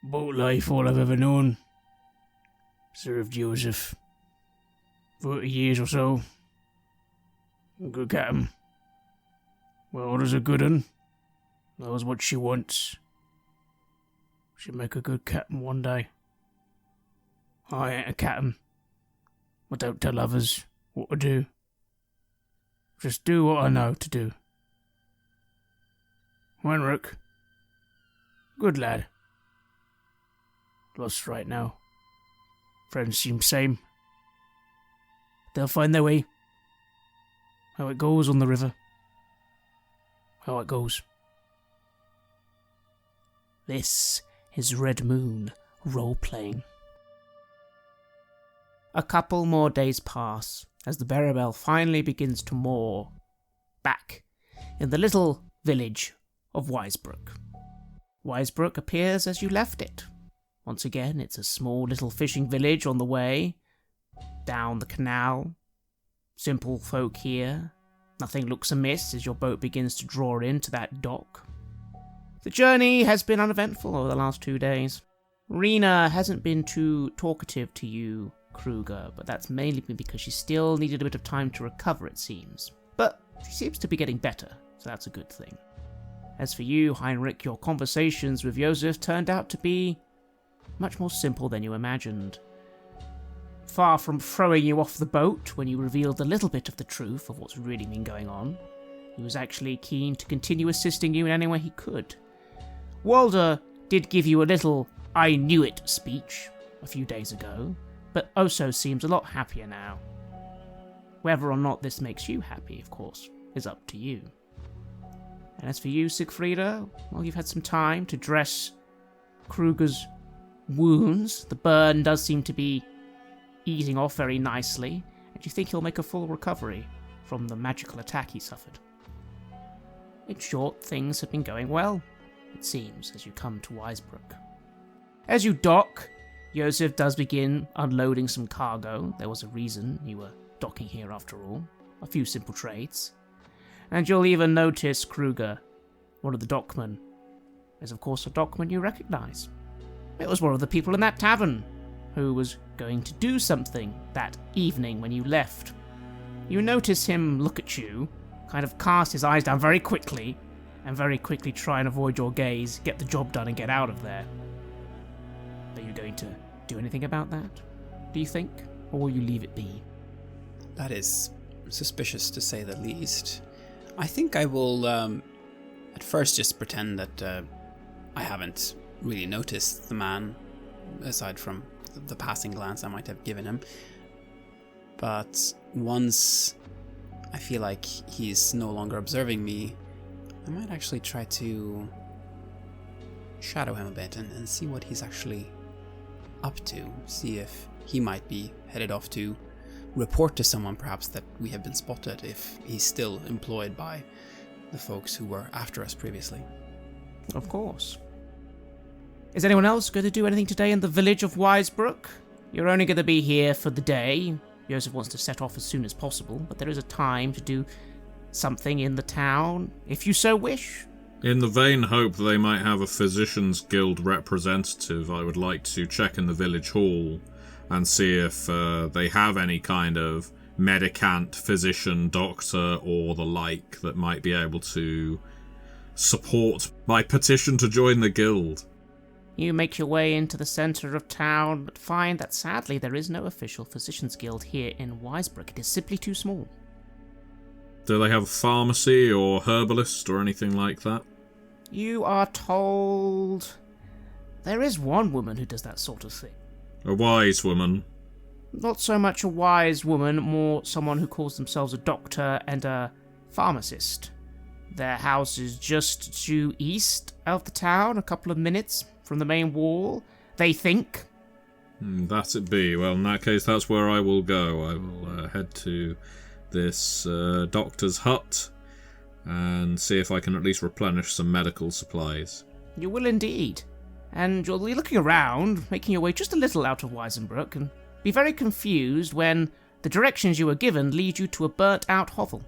Boat life all I've ever known. Served Joseph 30 years or so. A good captain. My order's a good un. Knows what she wants. She'll make a good captain one day. I ain't a captain. I don't tell others what to do. Just do what I know to do. Heinrich. Good lad. Lost right now. Friends seem same. They'll find their way. How it goes on the river. How it goes. This is Red Moon role-playing. A couple more days pass as the Barey finally begins to moor back in the little village of Wisebrook. Wisebrook appears as you left it. Once again, it's a small little fishing village on the way down the canal. Simple folk here. Nothing looks amiss as your boat begins to draw into that dock. The journey has been uneventful over the last 2 days. Rena hasn't been too talkative to you, Kruger, but that's mainly been because she still needed a bit of time to recover, it seems. But she seems to be getting better, so that's a good thing. As for you, Heinrich, your conversations with Joseph turned out to be much more simple than you imagined. Far from throwing you off the boat when you revealed a little bit of the truth of what's really been going on, he was actually keen to continue assisting you in any way he could. Walder did give you a little "I knew it" speech a few days ago, but also seems a lot happier now. Whether or not this makes you happy, of course, is up to you. And as for you, Sigfreda, well, you've had some time to dress Kruger's wounds. The burn does seem to be easing off very nicely, and you think he'll make a full recovery from the magical attack he suffered. In short, things have been going well, it seems, as you come to Wisebrook. As you dock, Joseph does begin unloading some cargo. There was a reason you were docking here after all. A few simple trades. And you'll even notice Kruger, one of the dockmen, is of course a dockman you recognise. It was one of the people in that tavern who was going to do something that evening when you left. You notice him look at you, kind of cast his eyes down very quickly, and very quickly try and avoid your gaze, get the job done and get out of there. Are you going to do anything about that, do you think? Or will you leave it be? That is suspicious to say the least. I think I will at first just pretend that I haven't really noticed the man, aside from the passing glance I might have given him. But once I feel like he's no longer observing me, I might actually try to shadow him a bit and see what he's actually up to. See if he might be headed off to report to someone, perhaps, that we have been spotted, if he's still employed by the folks who were after us previously. Of course. Is anyone else going to do anything today in the village of Wisebrook? You're only going to be here for the day. Joseph wants to set off as soon as possible, but there is a time to do something in the town, if you so wish. In the vain hope that they might have a Physicians Guild representative, I would like to check in the village hall and see if they have any kind of medicant, physician, doctor, or the like that might be able to support my petition to join the guild. You make your way into the centre of town, but find that sadly there is no official Physicians Guild here in Wisebrook. It is simply too small. Do they have a pharmacy or herbalist or anything like that? You are told there is one woman who does that sort of thing. A wise woman? Not so much a wise woman, more someone who calls themselves a doctor and a pharmacist. Their house is just due east of the town, a couple of minutes from the main wall, they think. That it be. Well, in that case, that's where I will go. I will head to this doctor's hut and see if I can at least replenish some medical supplies. You will indeed. And you'll be looking around, making your way just a little out of Wisebrook, and be very confused when the directions you were given lead you to a burnt-out hovel.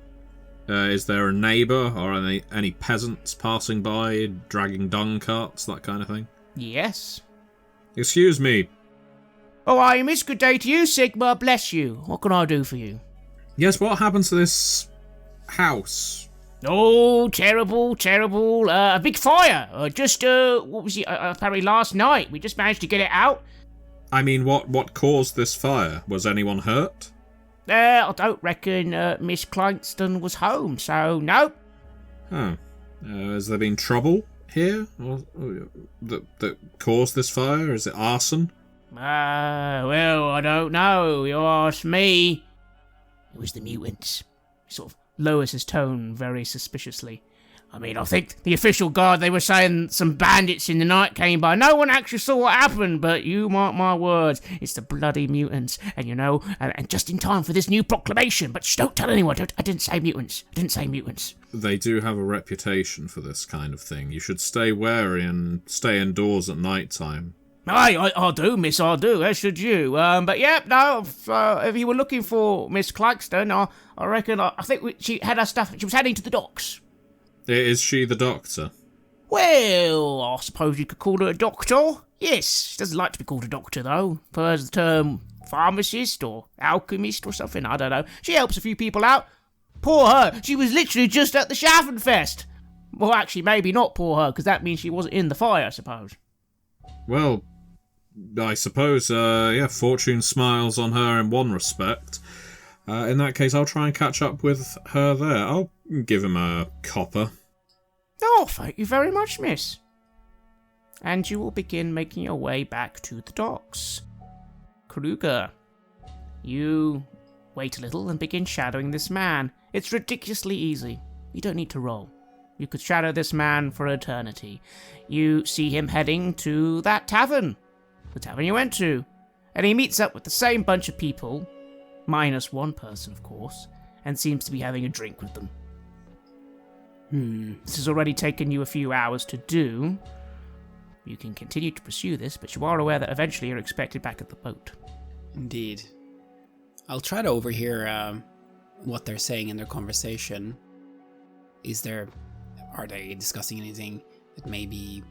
Is there a neighbour or any peasants passing by, dragging dung carts, that kind of thing? Yes. Excuse me. Oh, aye, miss. Good day to you, Sigma. Bless you. What can I do for you? Yes, what happened to this house? Oh, terrible, terrible. A big fire. What was it? Apparently last night. We just managed to get it out. I mean, what caused this fire? Was anyone hurt? I don't reckon Miss Clankston was home, so no. Oh. Has there been trouble here that caused this fire? Is it arson? Well, I don't know. You ask me. It was the mutants. He sort of lowers his tone very suspiciously. I mean, I think the official guard, they were saying some bandits in the night came by. No one actually saw what happened, but you mark my words, it's the bloody mutants. And and just in time for this new proclamation. But don't tell anyone. I didn't say mutants. They do have a reputation for this kind of thing. You should stay wary and stay indoors at night time. Aye, I do, miss, I do, as should you. But yep, no, if you were looking for Miss Claxton, I reckon, I think she had her stuff, she was heading to the docks. Is she the doctor? Well, I suppose you could call her a doctor. Yes, she doesn't like to be called a doctor, though. Prefers the term pharmacist or alchemist or something, I don't know. She helps a few people out. Poor her, she was literally just at the Schaffenfest. Well, actually, maybe not poor her, because that means she wasn't in the fire, I suppose. Well, I suppose, fortune smiles on her in one respect. In that case, I'll try and catch up with her there. I'll give him a copper. Oh, thank you very much, miss. And you will begin making your way back to the docks. Kruger, you wait a little and begin shadowing this man. It's ridiculously easy. You don't need to roll. You could shadow this man for eternity. You see him heading to that tavern. The tavern you went to. And he meets up with the same bunch of people, minus one person, of course, and seems to be having a drink with them. This has already taken you a few hours to do. You can continue to pursue this, but you are aware that eventually you're expected back at the boat. Indeed. I'll try to overhear what they're saying in their conversation. Are they discussing anything that may be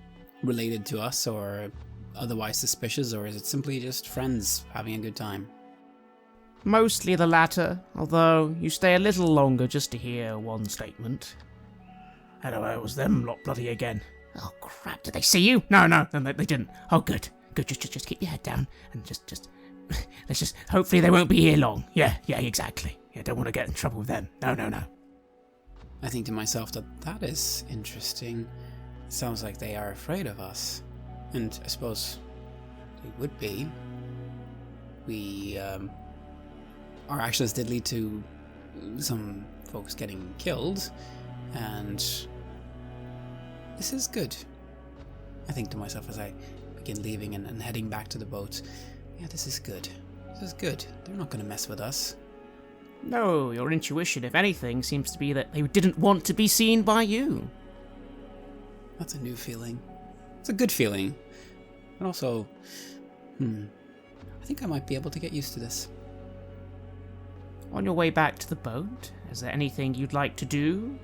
related to us or otherwise suspicious, or is it simply just friends having a good time? Mostly the latter, although you stay a little longer just to hear one statement. Hello, it was them lot bloody again. Oh crap, did they see you? No, they didn't. Oh good, just keep your head down and just let's just, hopefully they won't be here long. Yeah, exactly. Yeah, don't want to get in trouble with them. No. I think to myself that is interesting. It sounds like they are afraid of us. And I suppose they would be. Our actions did lead to some folks getting killed, and this is good. I think to myself as I begin leaving and heading back to the boat. Yeah, this is good. They're not going to mess with us. No, your intuition, if anything, seems to be that they didn't want to be seen by you. That's a new feeling. It's a good feeling. And also, I think I might be able to get used to this. On your way back to the boat, is there anything you'd like to do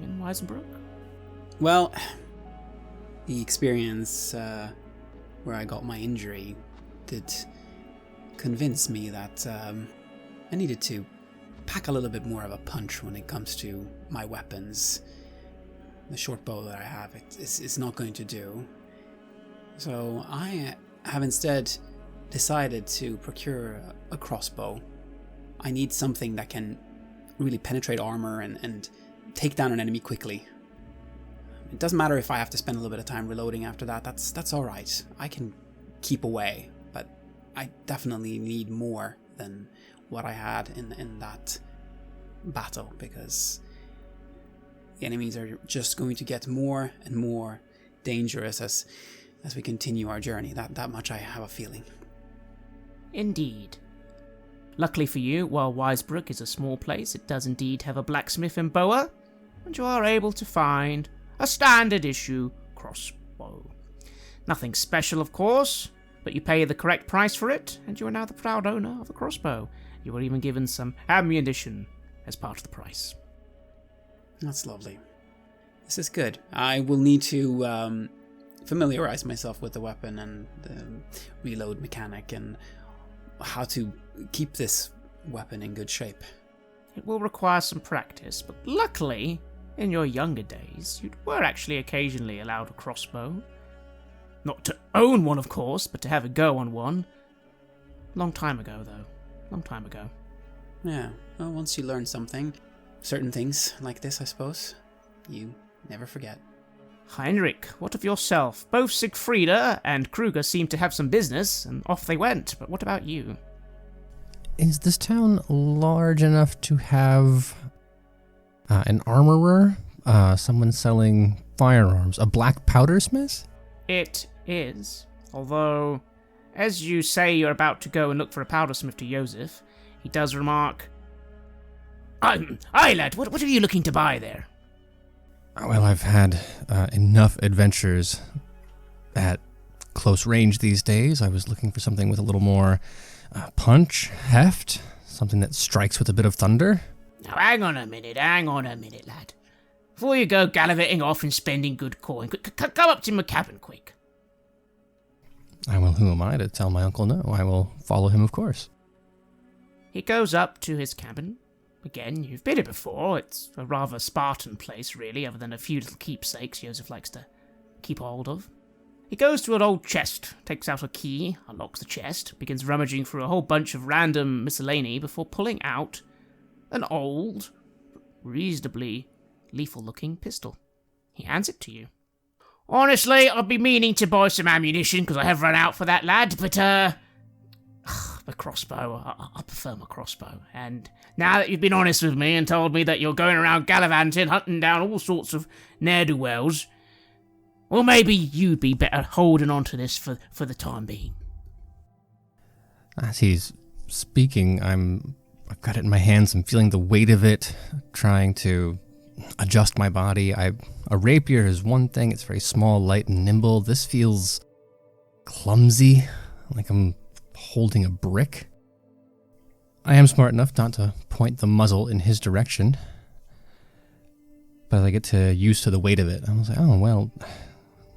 in Weisenbrook? Well, the experience where I got my injury did convince me that I needed to pack a little bit more of a punch when it comes to my weapons. The short bow that I have it's not going to do. So I have instead decided to procure a crossbow. I need something that can really penetrate armor and take down an enemy quickly. It doesn't matter if I have to spend a little bit of time reloading after that. That's all right. I can keep away, but I definitely need more than what I had in that battle, because the enemies are just going to get more and more dangerous as we continue our journey. That much I have a feeling. Indeed. Luckily for you, while Weisbrook is a small place, it does indeed have a blacksmith in Boa, and you are able to find a standard issue crossbow. Nothing special, of course, but you pay the correct price for it, and you are now the proud owner of a crossbow. You were even given some ammunition as part of the price. That's lovely. This is good. I will need to familiarize myself with the weapon and the reload mechanic and how to keep this weapon in good shape. It will require some practice, but luckily, in your younger days, you were actually occasionally allowed a crossbow. Not to own one, of course, but to have a go on one. Long time ago, though. Long time ago. Yeah, well, once you learn something, certain things like this, I suppose, you never forget. Heinrich, what of yourself? Both Sigfreda and Kruger seem to have some business, and off they went, but what about you? Is this town large enough to have an armorer? Someone selling firearms? A black powder smith? It is, although, as you say you're about to go and look for a powdersmith to Joseph, he does remark, Aye, lad, what are you looking to buy there? Well, I've had enough adventures at close range these days. I was looking for something with a little more punch, heft, something that strikes with a bit of thunder. Now, hang on a minute, lad. Before you go gallivanting off and spending good coin, come up to my cabin quick. Well, who am I to tell my uncle no? I will follow him, of course. He goes up to his cabin. Again, you've been here before. It's a rather Spartan place, really, other than a few little keepsakes Joseph likes to keep hold of. He goes to an old chest, takes out a key, unlocks the chest, begins rummaging through a whole bunch of random miscellany before pulling out an old, reasonably lethal-looking pistol. He hands it to you. Honestly, I'd be meaning to buy some ammunition, because I have run out for that, lad, but, my crossbow, I prefer my crossbow, and now that you've been honest with me and told me that you're going around gallivanting, hunting down all sorts of ne'er-do-wells, well, maybe you'd be better holding on to this for the time being. As he's speaking, I've got it in my hands, I'm feeling the weight of it, trying to adjust my body. A rapier is one thing, it's very small, light, and nimble. This feels clumsy, like I'm holding a brick. I am smart enough not to point the muzzle in his direction, but as I get used to the weight of it, I was like, oh, well,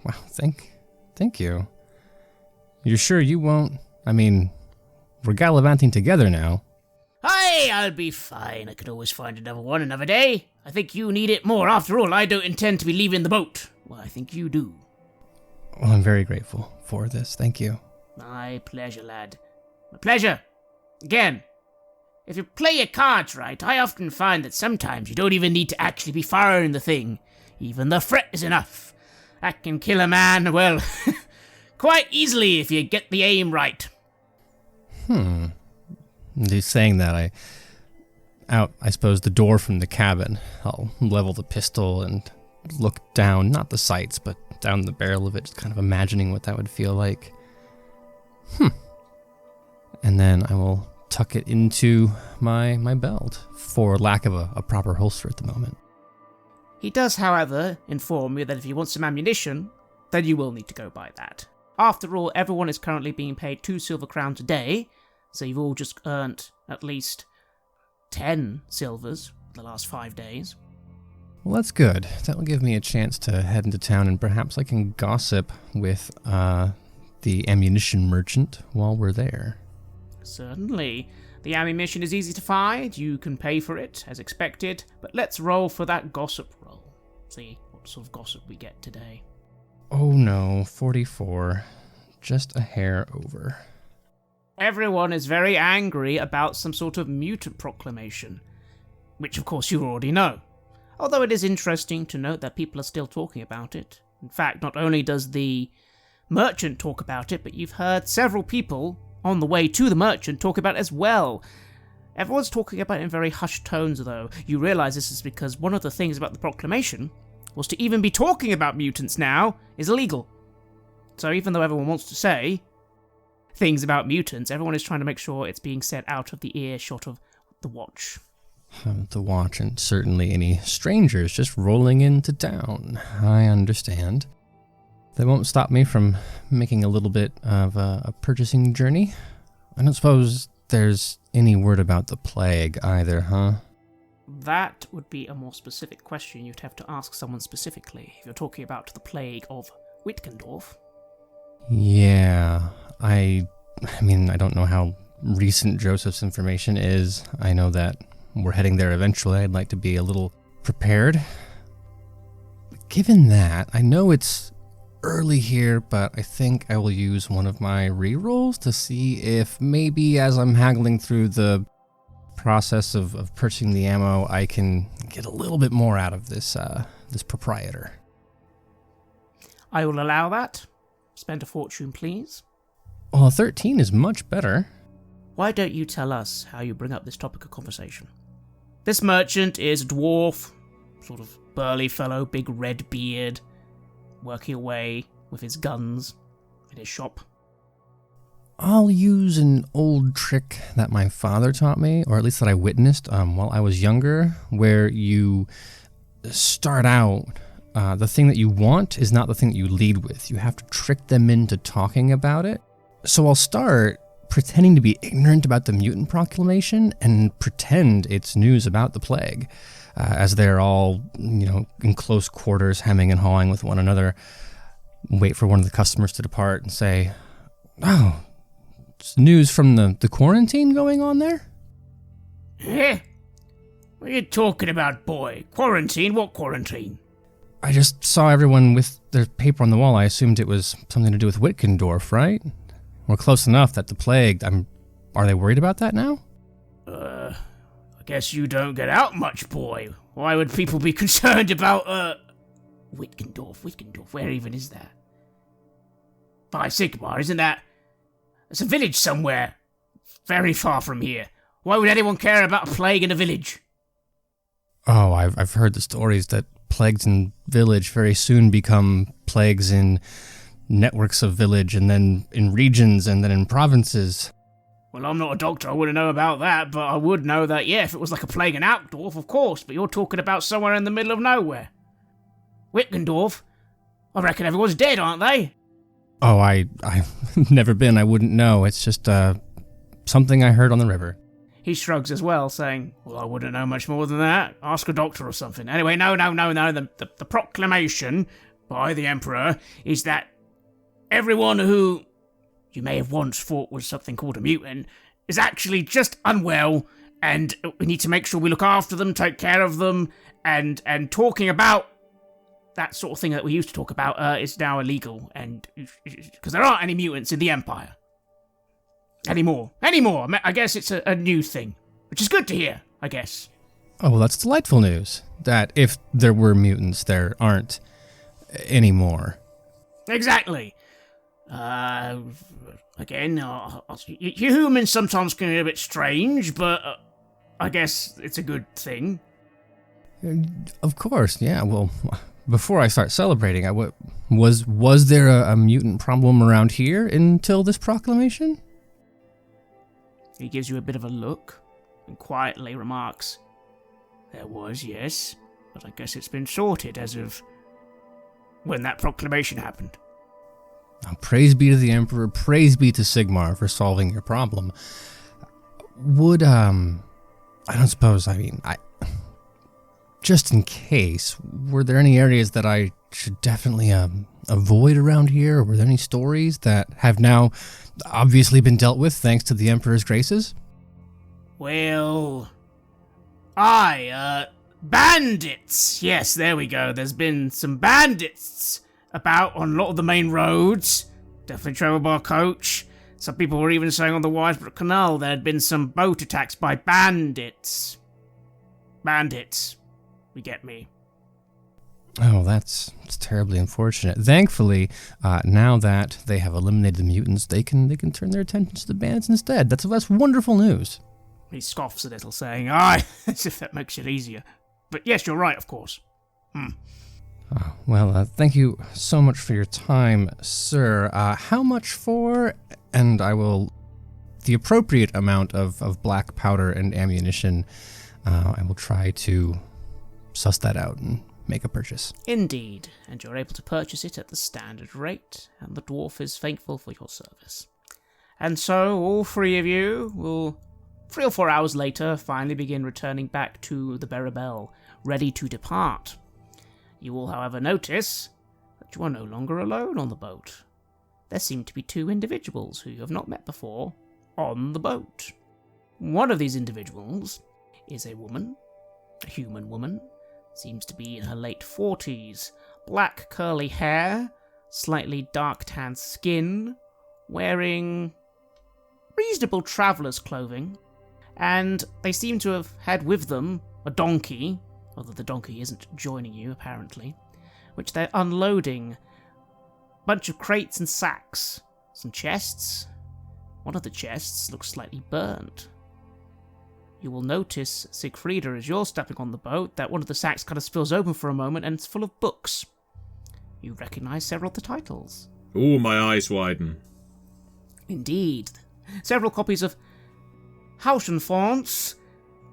wow, thank you. You're sure you won't? I mean, we're gallivanting together now. Aye, I'll be fine. I could always find another one another day. I think you need it more. After all, I don't intend to be leaving the boat. Well, I think you do. Well, I'm very grateful for this. Thank you. My pleasure, lad. My pleasure. Again, if you play your cards right, I often find that sometimes you don't even need to actually be firing the thing. Even the threat is enough. That can kill a man, well, quite easily if you get the aim right. He's saying that, I suppose, the door from the cabin. I'll level the pistol and look down, not the sights, but down the barrel of it, just kind of imagining what that would feel like. And then I will tuck it into my belt, for lack of a proper holster at the moment. He does, however, inform you that if you want some ammunition, then you will need to go buy that. After all, everyone is currently being paid 2 silver crowns a day, so you've all just earned at least 10 silvers the last 5 days. Well, that's good. That will give me a chance to head into town, and perhaps I can gossip with the ammunition merchant while we're there. Certainly. The ammunition is easy to find. You can pay for it, as expected. But let's roll for that gossip roll. See what sort of gossip we get today. Oh no, 44. Just a hair over. Everyone is very angry about some sort of mutant proclamation, which of course you already know. Although it is interesting to note that people are still talking about it. In fact, not only does the merchant talk about it, but you've heard several people on the way to the merchant talk about it as well. Everyone's talking about it in very hushed tones, though. You realise this is because one of the things about the proclamation was to even be talking about mutants now is illegal. So even though everyone wants to say things about mutants, everyone is trying to make sure it's being said out of the earshot of the watch. The watch, and certainly any strangers just rolling into town. I understand. That won't stop me from making a little bit of a purchasing journey. I don't suppose there's any word about the plague either, huh? That would be a more specific question you'd have to ask someone specifically. If you're talking about the plague of Wittgendorf? Yeah, I mean, I don't know how recent Joseph's information is. I know that we're heading there eventually. I'd like to be a little prepared. Given that, I know it's early here, but I think I will use one of my rerolls to see if maybe as I'm haggling through the process of purchasing the ammo, I can get a little bit more out of this proprietor. I will allow that. Spend a fortune, please. Well, 13 is much better. Why don't you tell us how you bring up this topic of conversation? This merchant is a dwarf, sort of burly fellow, big red beard, working away with his guns in his shop. I'll use an old trick that my father taught me, or at least that I witnessed while I was younger, where you start out, the thing that you want is not the thing that you lead with. You have to trick them into talking about it. So I'll start pretending to be ignorant about the mutant proclamation and pretend it's news about the plague, as they're all, in close quarters, hemming and hawing with one another. Wait for one of the customers to depart and say, "Oh, it's news from the quarantine going on there?" Eh? What are you talking about, boy? Quarantine? What quarantine? I just saw everyone with their paper on the wall. I assumed it was something to do with Wittgendorf, right? We're close enough that the plague... Are they worried about that now? I guess you don't get out much, boy. Why would people be concerned about, Wittgendorf, where even is that? By Sigmar, isn't that... It's a village somewhere, very far from here. Why would anyone care about a plague in a village? Oh, I've heard the stories that plagues in village very soon become plagues in networks of village, and then in regions, and then in provinces. Well, I'm not a doctor, I wouldn't know about that, but I would know that, yeah, if it was like a plague in Altdorf, of course, but you're talking about somewhere in the middle of nowhere. Wittgendorf? I reckon everyone's dead, aren't they? Oh, I've never been, I wouldn't know. It's just, something I heard on the river. He shrugs as well, saying, well, I wouldn't know much more than that. Ask a doctor or something. Anyway, no. The proclamation by the Emperor is that everyone who you may have once thought was something called a mutant is actually just unwell, and we need to make sure we look after them, take care of them, and talking about that sort of thing that we used to talk about is now illegal, and because there aren't any mutants in the Empire anymore. I guess it's a new thing, which is good to hear, I guess. Oh, well, that's delightful news, that if there were mutants, there aren't anymore. Exactly. Again, humans sometimes can be a bit strange, but I guess it's a good thing. Of course, yeah. Well, before I start celebrating, was there a mutant problem around here until this proclamation? He gives you a bit of a look and quietly remarks, there was, yes, but I guess it's been sorted as of when that proclamation happened. Praise be to the Emperor, praise be to Sigmar for solving your problem. Would, I don't suppose, just in case, were there any areas that I should definitely avoid around here? Or were there any stories that have now obviously been dealt with thanks to the Emperor's graces? Well, bandits! Yes, there we go. There's been some bandits about on a lot of the main roads. Definitely traveled by coach. Some people were even saying on the Wisebrook Canal there had been some boat attacks by bandits. Bandits. You get me. Oh, that's terribly unfortunate. Thankfully, now that they have eliminated the mutants, they can turn their attention to the bandits instead. That's wonderful news. He scoffs a little, saying, "Aye, as if that makes it easier. But yes, you're right, of course." Well, thank you so much for your time, sir. How much for? And I will... the appropriate amount of black powder and ammunition. I will try to suss that out and make a purchase. Indeed, and you're able to purchase it at the standard rate, and the dwarf is thankful for your service. And so, all three of you will, 3 or 4 hours later, finally begin returning back to the Barey, ready to depart. You will, however, notice that you are no longer alone on the boat. There seem to be two individuals who you have not met before on the boat. One of these individuals is a woman, a human woman, seems to be in her late 40s, black curly hair, slightly dark tan skin, wearing reasonable traveller's clothing, and they seem to have had with them a donkey, although the donkey isn't joining you apparently, which they're unloading. A bunch of crates and sacks, some chests. One of the chests looks slightly burnt. You will notice, Sigfreda, as you're stepping on the boat, that one of the sacks kind of spills open for a moment and it's full of books. You recognise several of the titles. Ooh, my eyes widen. Indeed. Several copies of Heuschober,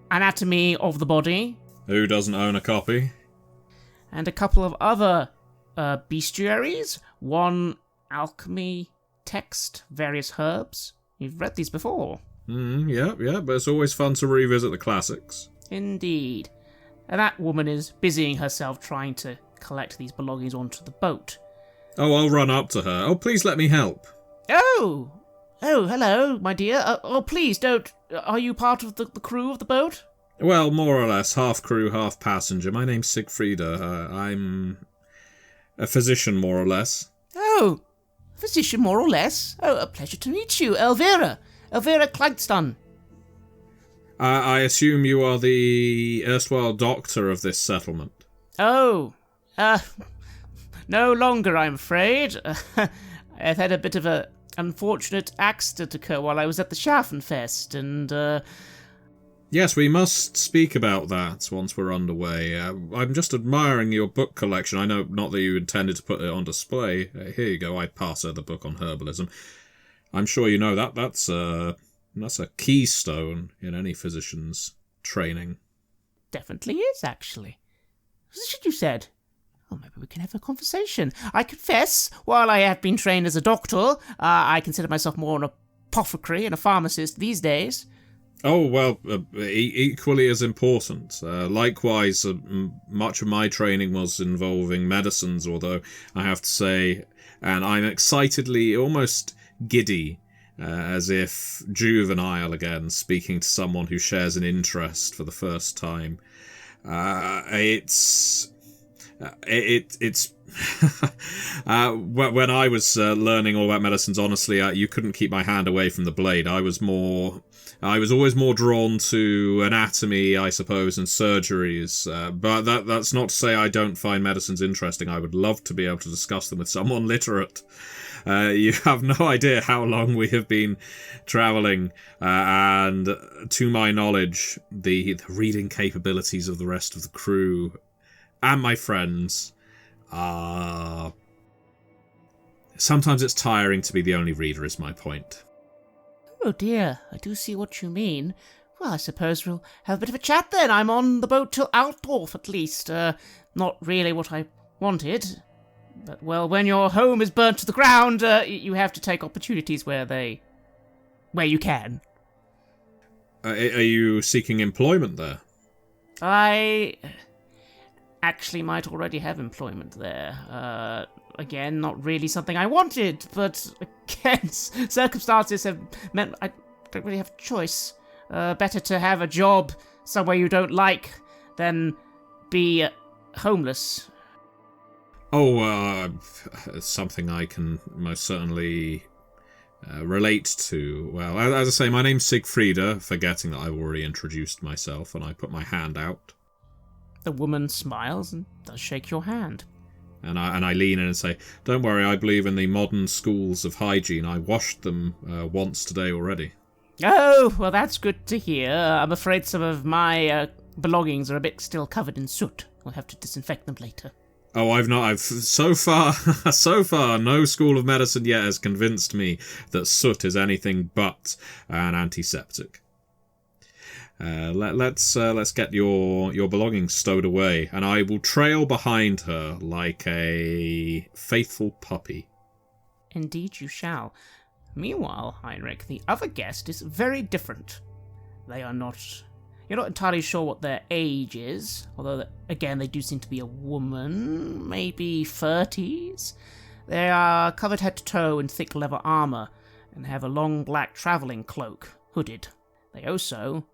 Anatomy of the Body. Who doesn't own a copy? And a couple of other bestiaries. One alchemy text, various herbs. You've read these before. Yeah, but it's always fun to revisit the classics. Indeed. And that woman is busying herself trying to collect these belongings onto the boat. Oh, I'll run up to her. Oh, please let me help. Oh, hello, my dear. Please don't. Are you part of the crew of the boat? Well, more or less, half crew, half passenger. My name's Sigfreda. I'm a physician, more or less. Oh, physician, more or less. Oh, a pleasure to meet you, Elvira Kleinston. I assume you are the erstwhile doctor of this settlement. Oh, no longer, I'm afraid. I've had a bit of a unfortunate accident occur while I was at the Schaffenfest, and Yes, we must speak about that once we're underway. I'm just admiring your book collection. I know not that you intended to put it on display. Here you go, I pass her the book on herbalism. I'm sure you know that's a keystone in any physician's training. Definitely is, actually. Physician, you said? Oh, maybe we can have a conversation. I confess, while I have been trained as a doctor, I consider myself more an apothecary and a pharmacist these days. Oh, well, equally as important. Likewise, much of my training was involving medicines, although I have to say, and I'm excitedly, almost giddy, as if juvenile again, speaking to someone who shares an interest for the first time. It's when I was learning all about medicines, honestly, you couldn't keep my hand away from the blade. I was always more drawn to anatomy, I suppose, and surgeries. But that's not to say I don't find medicines interesting. I would love to be able to discuss them with someone literate. You have no idea how long we have been travelling, and to my knowledge, the reading capabilities of the rest of the crew and my friends are... Sometimes it's tiring to be the only reader, is my point. Oh dear, I do see what you mean. Well, I suppose we'll have a bit of a chat then. I'm on the boat till Altdorf, at least. Not really what I wanted. But, well, when your home is burnt to the ground, you have to take opportunities where you can. Are you seeking employment there? I actually might already have employment there. Again, not really something I wanted, but again, circumstances have meant I don't really have a choice. Better to have a job somewhere you don't like than be homeless. Oh, something I can most certainly relate to. Well, as I say, my name's Sigfreda, forgetting that I've already introduced myself, and I put my hand out. The woman smiles and does shake your hand. And I lean in and say, "Don't worry, I believe in the modern schools of hygiene. I washed them once today already." Oh, well, that's good to hear. I'm afraid some of my belongings are a bit still covered in soot. I'll have to disinfect them later. Oh, I've so far, no school of medicine yet has convinced me that soot is anything but an antiseptic. Let's get your belongings stowed away, and I will trail behind her like a faithful puppy. Indeed you shall. Meanwhile, Heinrich, the other guest is very different. They are not You're not entirely sure what their age is, although, again, they do seem to be a woman, maybe 30s. They are covered head to toe in thick leather armour, and have a long black travelling cloak, hooded. They also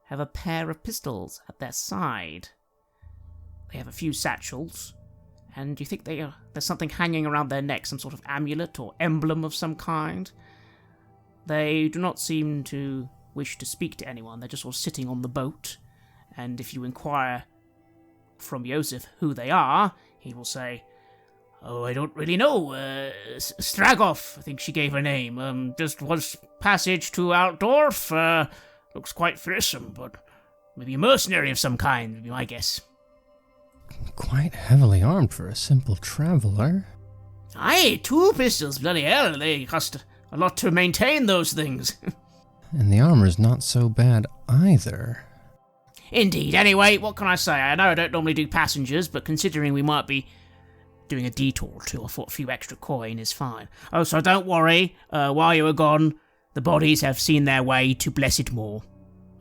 have a pair of pistols at their side. They have a few satchels, and you think there's something hanging around their neck, some sort of amulet or emblem of some kind. They do not seem to wish to speak to anyone. They're just sort of sitting on the boat, and if you inquire from Joseph who they are, he will say, "Oh, I don't really know. Stragoff, I think she gave her name. Just was passage to Altdorf. Looks quite fearsome, but maybe a mercenary of some kind would be my guess." Quite heavily armed for a simple traveller. Aye, 2 pistols, bloody hell. They cost a lot to maintain those things. And the armor's not so bad either. Indeed. Anyway, what can I say? I know I don't normally do passengers, but considering we might be doing a detour or two, I thought a few extra coin is fine. Oh, so don't worry. While you were gone, the bodies have seen their way to Blessed Moor.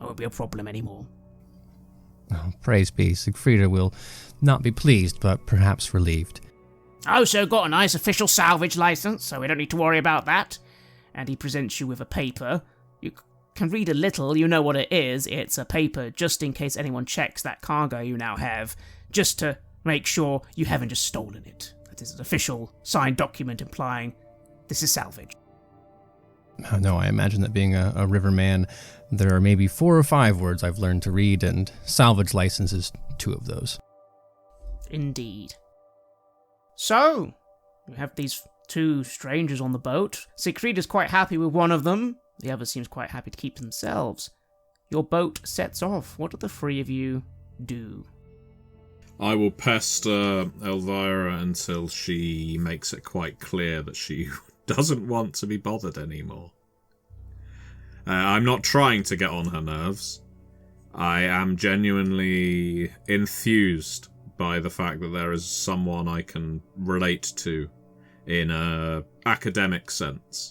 It won't be a problem anymore. Oh, praise be. Sigfreda will not be pleased, but perhaps relieved. Oh, so got a nice official salvage license, so we don't need to worry about that. And he presents you with a paper. You can read a little, you know what it is. It's a paper just in case anyone checks that cargo you now have, just to make sure you haven't just stolen it. That is an official signed document implying this is salvage. Oh, no, I imagine that being a riverman, there are maybe 4 or 5 words I've learned to read, and salvage license is 2 of those. Indeed. So, you have these 2 strangers on the boat. Sigfreda's quite happy with one of them. The other seems quite happy to keep themselves. Your boat sets off. What do the 3 of you do? I will pester Elvira until she makes it quite clear that she doesn't want to be bothered anymore. I'm not trying to get on her nerves. I am genuinely enthused by the fact that there is someone I can relate to in a academic sense.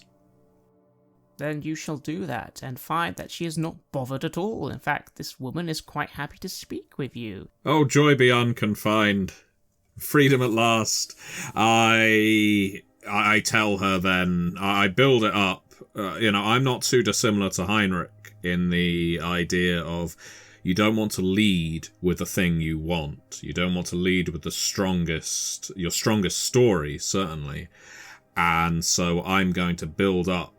Then you shall do that, and find that she is not bothered at all. In fact, this woman is quite happy to speak with you. Oh, joy be unconfined. Freedom at last. I tell her then, I build it up. I'm not too dissimilar to Heinrich in the idea of you don't want to lead with the thing you want. You don't want to lead with your strongest story, certainly. And so I'm going to build up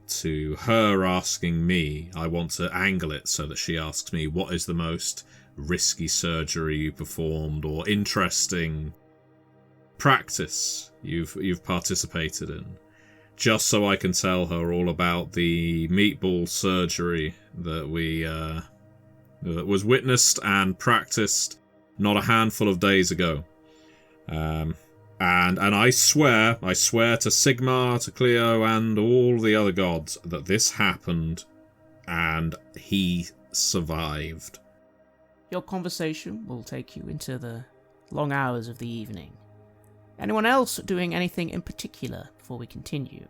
to her asking me. I want to angle it so that she asks me, what is the most risky surgery you performed or interesting practice you've participated in, just so I can tell her all about the meatball surgery that that was witnessed and practiced not a handful of days ago. And I swear to Sigmar, to Cleo, and all the other gods that this happened and he survived. Your conversation will take you into the long hours of the evening. Anyone else doing anything in particular before we continue?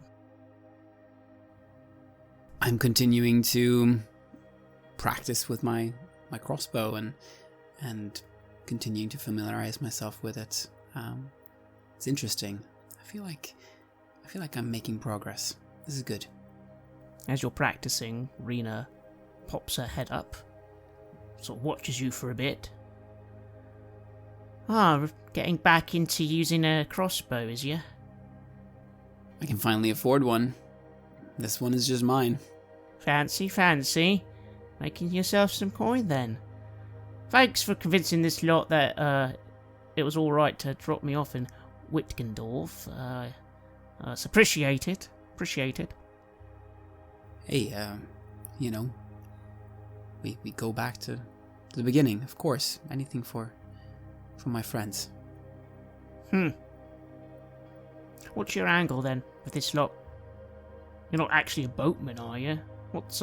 I'm continuing to practice with my crossbow and continuing to familiarize myself with it. It's interesting. I feel like I'm making progress. This is good. As you're practicing, Rena pops her head up, sort of watches you for a bit. Getting back into using a crossbow, is you? I can finally afford one. This one is just mine. Fancy. Making yourself some coin, then. Thanks for convincing this lot that it was all right to drop me off in Wittgendorf. It's appreciated. Hey, we go back to the beginning, of course. Anything for my friends. What's your angle, then, with this lot? You're not actually a boatman, are you? What's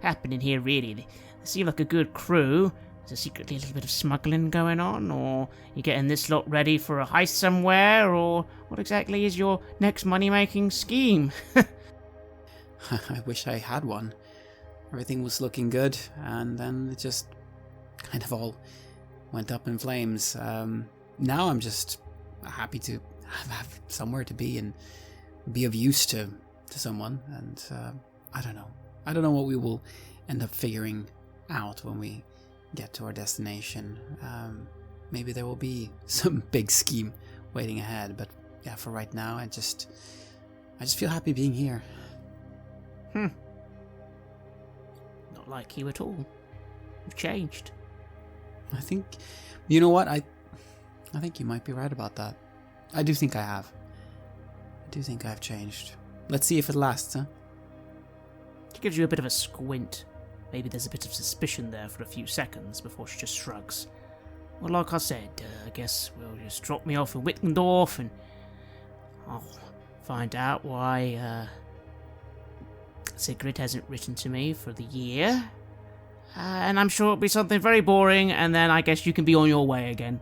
happening here, really? They seem like a good crew. Is there secretly a little bit of smuggling going on? Or you getting this lot ready for a heist somewhere? Or what exactly is your next money-making scheme? I wish I had one. Everything was looking good, and then it just kind of all went up in flames. Now I'm just happy to have somewhere to be and be of use to someone. And I don't know. I don't know what we will end up figuring out when we get to our destination. Maybe there will be some big scheme waiting ahead. But yeah, for right now, I just feel happy being here. Not like you at all. You've changed. I think, you know what? I think you might be right about that. I do think I have. I do think I've changed. Let's see if it lasts, huh? She gives you a bit of a squint. Maybe there's a bit of suspicion there for a few seconds before she just shrugs. Well, like I said, I guess we'll just drop me off in Wittgendorf and I'll find out why Sigrid hasn't written to me for the year. And I'm sure it'll be something very boring, and then I guess you can be on your way again.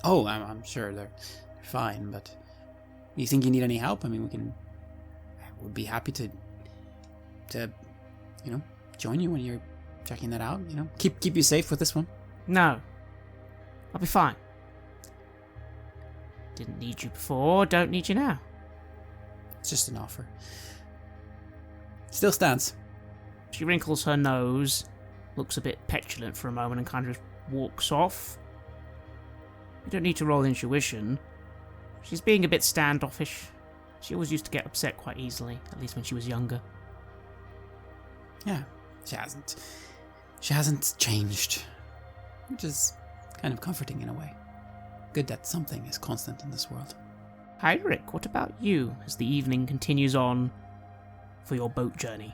Oh, I'm sure they're fine, but you think you need any help? I mean, we'd be happy to join you when you're checking that out. Keep you safe with this one. No, I'll be fine. Didn't need you before, don't need you now. It's just an offer. Still stands. She wrinkles her nose, looks a bit petulant for a moment, and kind of walks off. You don't need to roll intuition. She's being a bit standoffish. She always used to get upset quite easily, at least when she was younger. Yeah, she hasn't. She hasn't changed, which is kind of comforting in a way. Good that something is constant in this world. Heinrich, what about you as the evening continues on for your boat journey?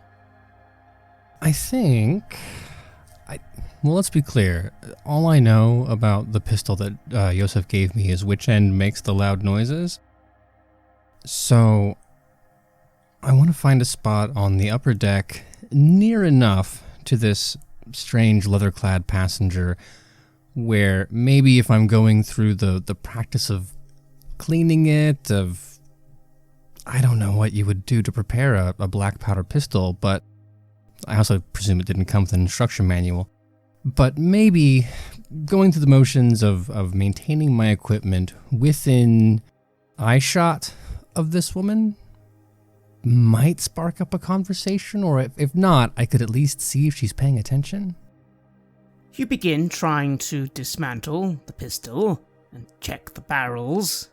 I think... Well, let's be clear. All I know about the pistol that Josef gave me is which end makes the loud noises. So, I want to find a spot on the upper deck near enough to this strange leather-clad passenger where maybe if I'm going through the practice of cleaning it, I don't know what you would do to prepare a black powder pistol, but I also presume it didn't come with an instruction manual. But maybe going through the motions of maintaining my equipment within eyeshot of this woman might spark up a conversation, or if not, I could at least see if she's paying attention. You begin trying to dismantle the pistol and check the barrels.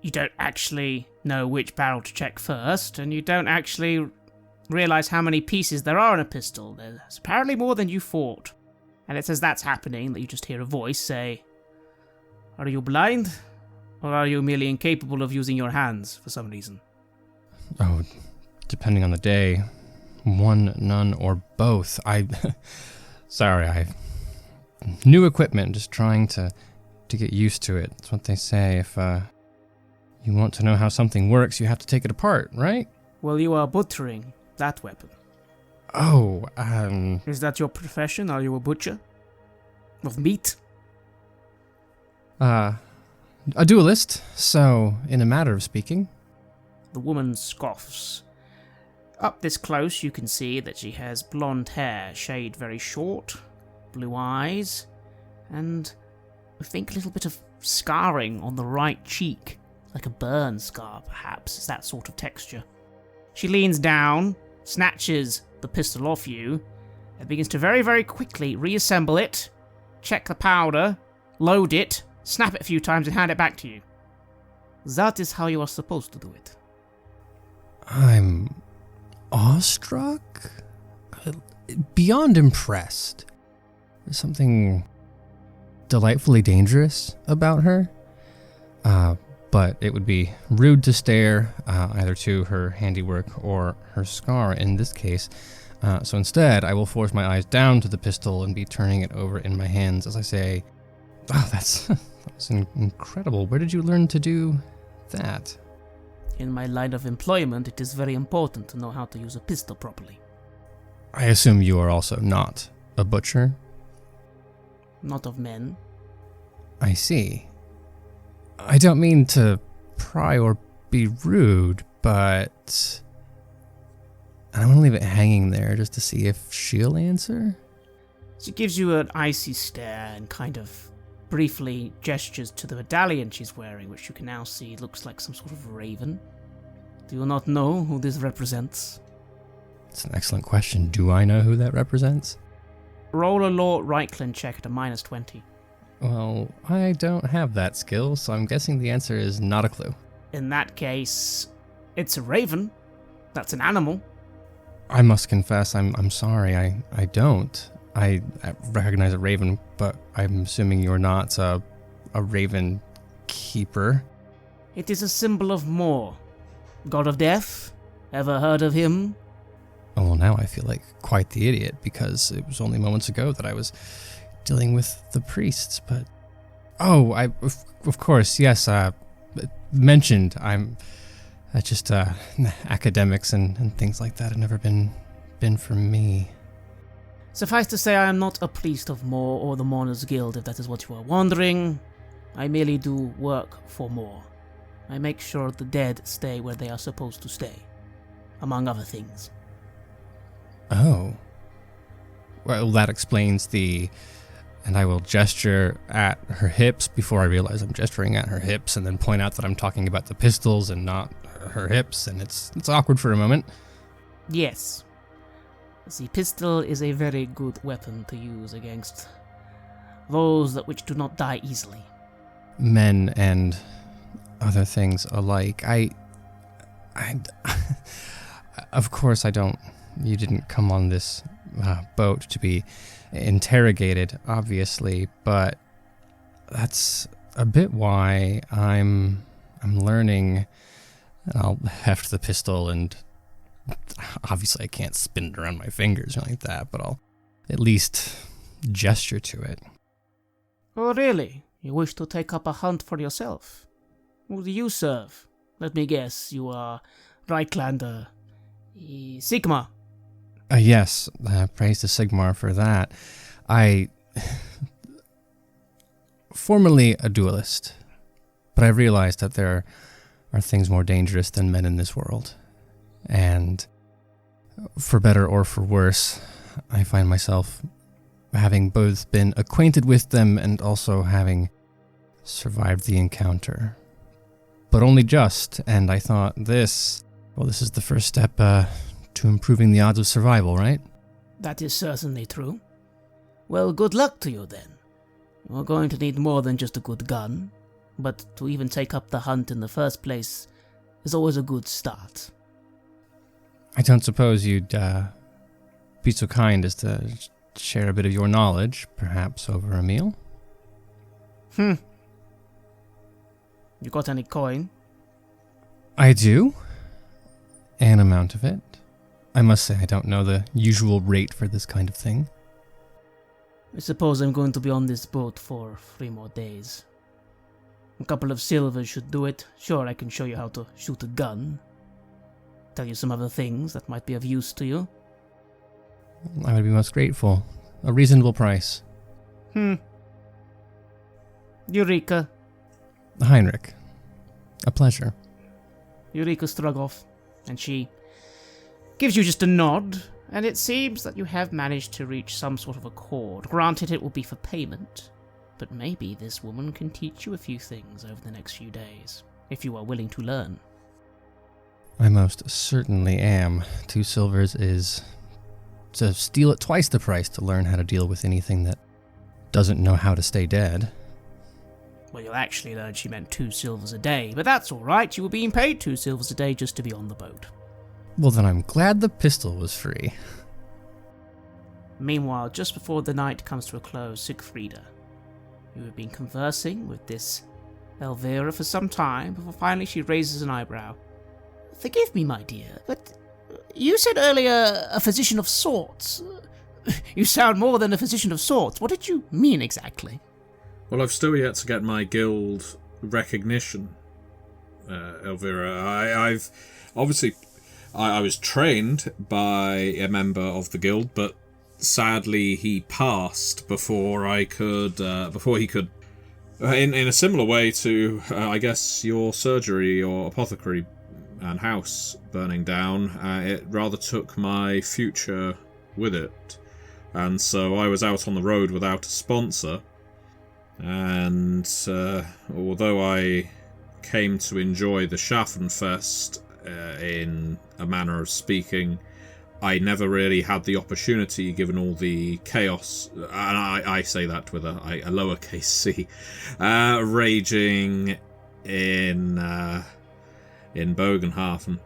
You don't actually know which barrel to check first, and you don't actually realize how many pieces there are in a pistol. There's apparently more than you thought. And it's as that's happening that you just hear a voice say, "Are you blind? Or are you merely incapable of using your hands for some reason?" Oh, depending on the day. One, none, or both. Sorry, I... New equipment, just trying to get used to it. That's what they say. If you want to know how something works, you have to take it apart, right? Well, you are butchering that weapon. Oh, Is that your profession? Are you a butcher? Of meat? A duelist, so in a matter of speaking. The woman scoffs. Up this close, you can see that she has blonde hair, shade very short, blue eyes, and I think a little bit of scarring on the right cheek, like a burn scar, perhaps. It's that sort of texture. She leans down, snatches the pistol off you, and begins to very, very quickly reassemble it, check the powder, load it, snap it a few times, and hand it back to you. That is how you are supposed to do it. I'm awestruck? Beyond impressed. There's something delightfully dangerous about her. But it would be rude to stare either to her handiwork or her scar in this case. So instead, I will force my eyes down to the pistol and be turning it over in my hands as I say, "Oh, that's incredible. Where did you learn to do that?" In my line of employment, it is very important to know how to use a pistol properly. I assume you are also not a butcher? Not of men. I see. I don't mean to pry or be rude, but I want to leave it hanging there just to see if she'll answer. She gives you an icy stare and kind of briefly gestures to the medallion she's wearing, which you can now see looks like some sort of raven. Do you not know who this represents? It's an excellent question. Do I know who that represents? Roll a law Reichland check at a -20. Well, I don't have that skill, so I'm guessing the answer is not a clue. In that case, it's a raven. That's an animal. I must confess, I'm sorry, I don't. I recognize a raven, but I'm assuming you're not a raven keeper. It is a symbol of Mor, god of death. Ever heard of him? Oh, well, now I feel like quite the idiot, because it was only moments ago that I was dealing with the priests, but... Oh, of course, yes, mentioned. I'm just academics and things like that have never been for me. Suffice to say, I am not a priest of Mor or the Mourners Guild, if that is what you are wondering. I merely do work for Mor. I make sure the dead stay where they are supposed to stay, among other things. Oh. Well, that explains the... And I will gesture at her hips before I realize I'm gesturing at her hips, and then point out that I'm talking about the pistols and not her hips, and it's awkward for a moment. Yes. The pistol is a very good weapon to use against those which do not die easily. Men and other things alike. I of course I don't... You didn't come on this boat to be interrogated, obviously, but that's a bit why I'm learning. I'll heft the pistol, and obviously I can't spin it around my fingers or like that, but I'll at least gesture to it. Oh, really? You wish to take up a hunt for yourself? Who do you serve? Let me guess, you are Reiklander Sigma. Yes, praise to Sigmar for that. Formerly a duelist, but I realized that there are things more dangerous than men in this world. And for better or for worse, I find myself having both been acquainted with them and also having survived the encounter. But only just, and I thought this is the first step to improving the odds of survival, right? That is certainly true. Well, good luck to you then. You're going to need more than just a good gun, but to even take up the hunt in the first place is always a good start. I don't suppose you'd be so kind as to share a bit of your knowledge, perhaps over a meal? You got any coin? I do. An amount of it. I must say I don't know the usual rate for this kind of thing. I suppose I'm going to be on this boat for 3 more days. A couple of silvers should do it. Sure, I can show you how to shoot a gun. Tell you some other things that might be of use to you. I would be most grateful. A reasonable price. Eureka. Heinrich. A pleasure. Eureka Strogoff, and she gives you just a nod, and it seems that you have managed to reach some sort of accord. Granted, it will be for payment, but maybe this woman can teach you a few things over the next few days, if you are willing to learn. I most certainly am. 2 silvers is to steal at twice the price to learn how to deal with anything that doesn't know how to stay dead. Well, you'll actually learn she meant 2 silvers a day, but that's alright, you were being paid 2 silvers a day just to be on the boat. Well, then I'm glad the pistol was free. Meanwhile, just before the night comes to a close, Sigfreda, you have been conversing with this Elvira for some time, before finally she raises an eyebrow. Forgive me, my dear, but you said earlier a physician of sorts. You sound more than a physician of sorts. What did you mean exactly? Well, I've still yet to get my guild recognition, Elvira. I've obviously... I was trained by a member of the guild, but sadly he passed before he could, in a similar way to, I guess, your surgery or apothecary and house burning down, it rather took my future with it. And so I was out on the road without a sponsor. And although I came to enjoy the Schaffenfest in a manner of speaking, I never really had the opportunity, given all the chaos, and I say that with a lowercase c, raging in Bogenhafen.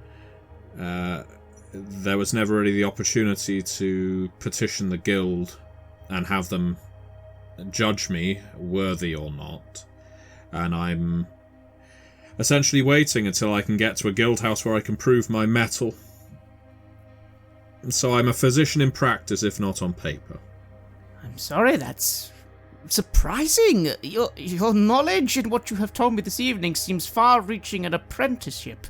There was never really the opportunity to petition the guild and have them judge me worthy or not. And I'm essentially waiting until I can get to a guild house where I can prove my mettle. So I'm a physician in practice, if not on paper. I'm sorry, that's surprising. Your knowledge and what you have told me this evening seems far-reaching an apprenticeship.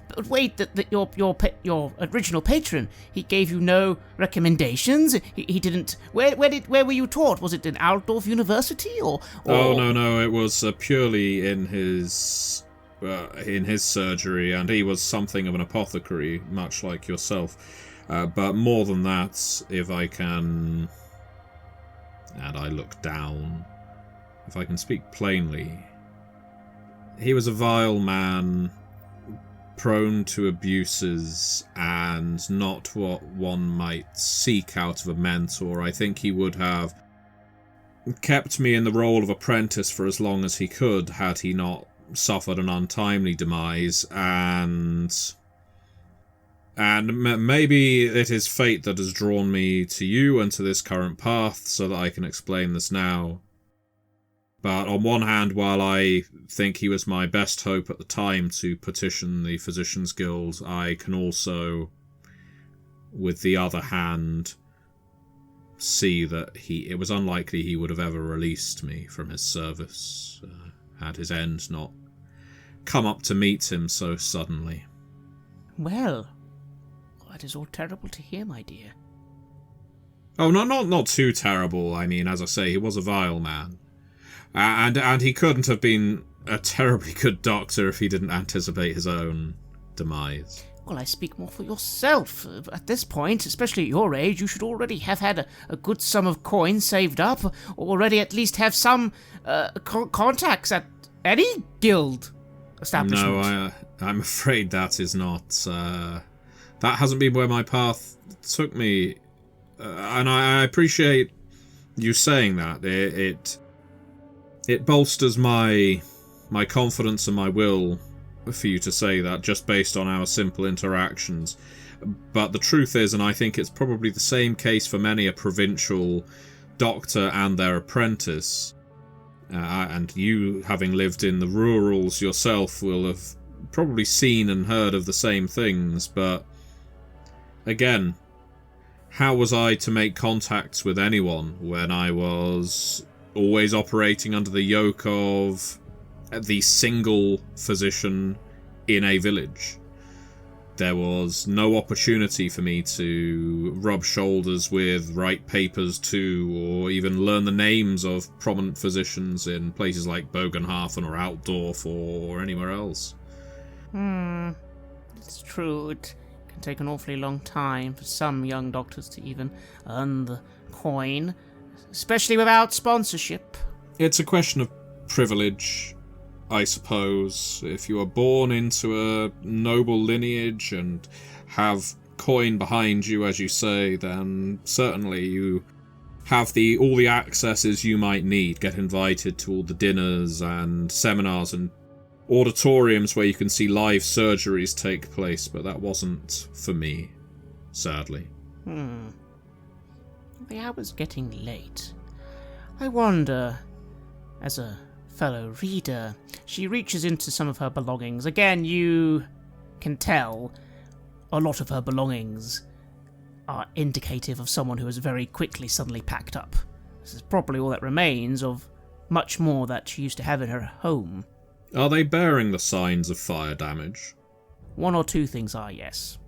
But wait, that your original patron, he gave you no recommendations? He didn't... Where were you taught? Was it in Altdorf University, or... Oh, no, it was purely in his surgery, and he was something of an apothecary, much like yourself. But more than that, if I can... And I look down. If I can speak plainly, he was a vile man, prone to abuses, and not what one might seek out of a mentor. I think he would have kept me in the role of apprentice for as long as he could, had he not suffered an untimely demise, and maybe it is fate that has drawn me to you and to this current path so that I can explain this now. But on one hand, while I think he was my best hope at the time to petition the Physicians Guild, I can also, with the other hand, see that it was unlikely he would have ever released me from his service, had his end not come up to meet him so suddenly. Well, that is all terrible to hear, my dear. Oh, not too terrible. I mean, as I say, he was a vile man. And he couldn't have been a terribly good doctor if he didn't anticipate his own demise. Well, I speak more for yourself. At this point, especially at your age, you should already have had a good sum of coin saved up, or already at least have some contacts at any guild establishment. No, I'm afraid that is not... that hasn't been where my path took me. And I appreciate you saying that. It bolsters my confidence and my will for you to say that, just based on our simple interactions. But the truth is, and I think it's probably the same case for many a provincial doctor and their apprentice, and you, having lived in the rurals yourself, will have probably seen and heard of the same things, but again, how was I to make contacts with anyone when I was always operating under the yoke of the single physician in a village? There was no opportunity for me to rub shoulders with, write papers to, or even learn the names of prominent physicians in places like Bogenhafen or Altdorf or anywhere else. It's true. It can take an awfully long time for some young doctors to even earn the coin, especially without sponsorship. It's a question of privilege, I suppose. If you are born into a noble lineage and have coin behind you, as you say, then certainly you have all the accesses you might need. Get invited to all the dinners and seminars and auditoriums where you can see live surgeries take place, but that wasn't for me, sadly. The hour's getting late. I wonder, as a fellow reader, she reaches into some of her belongings. Again, you can tell a lot of her belongings are indicative of someone who has very quickly suddenly packed up. This is probably all that remains of much more that she used to have in her home. Are they bearing the signs of fire damage? One or two things are, yes.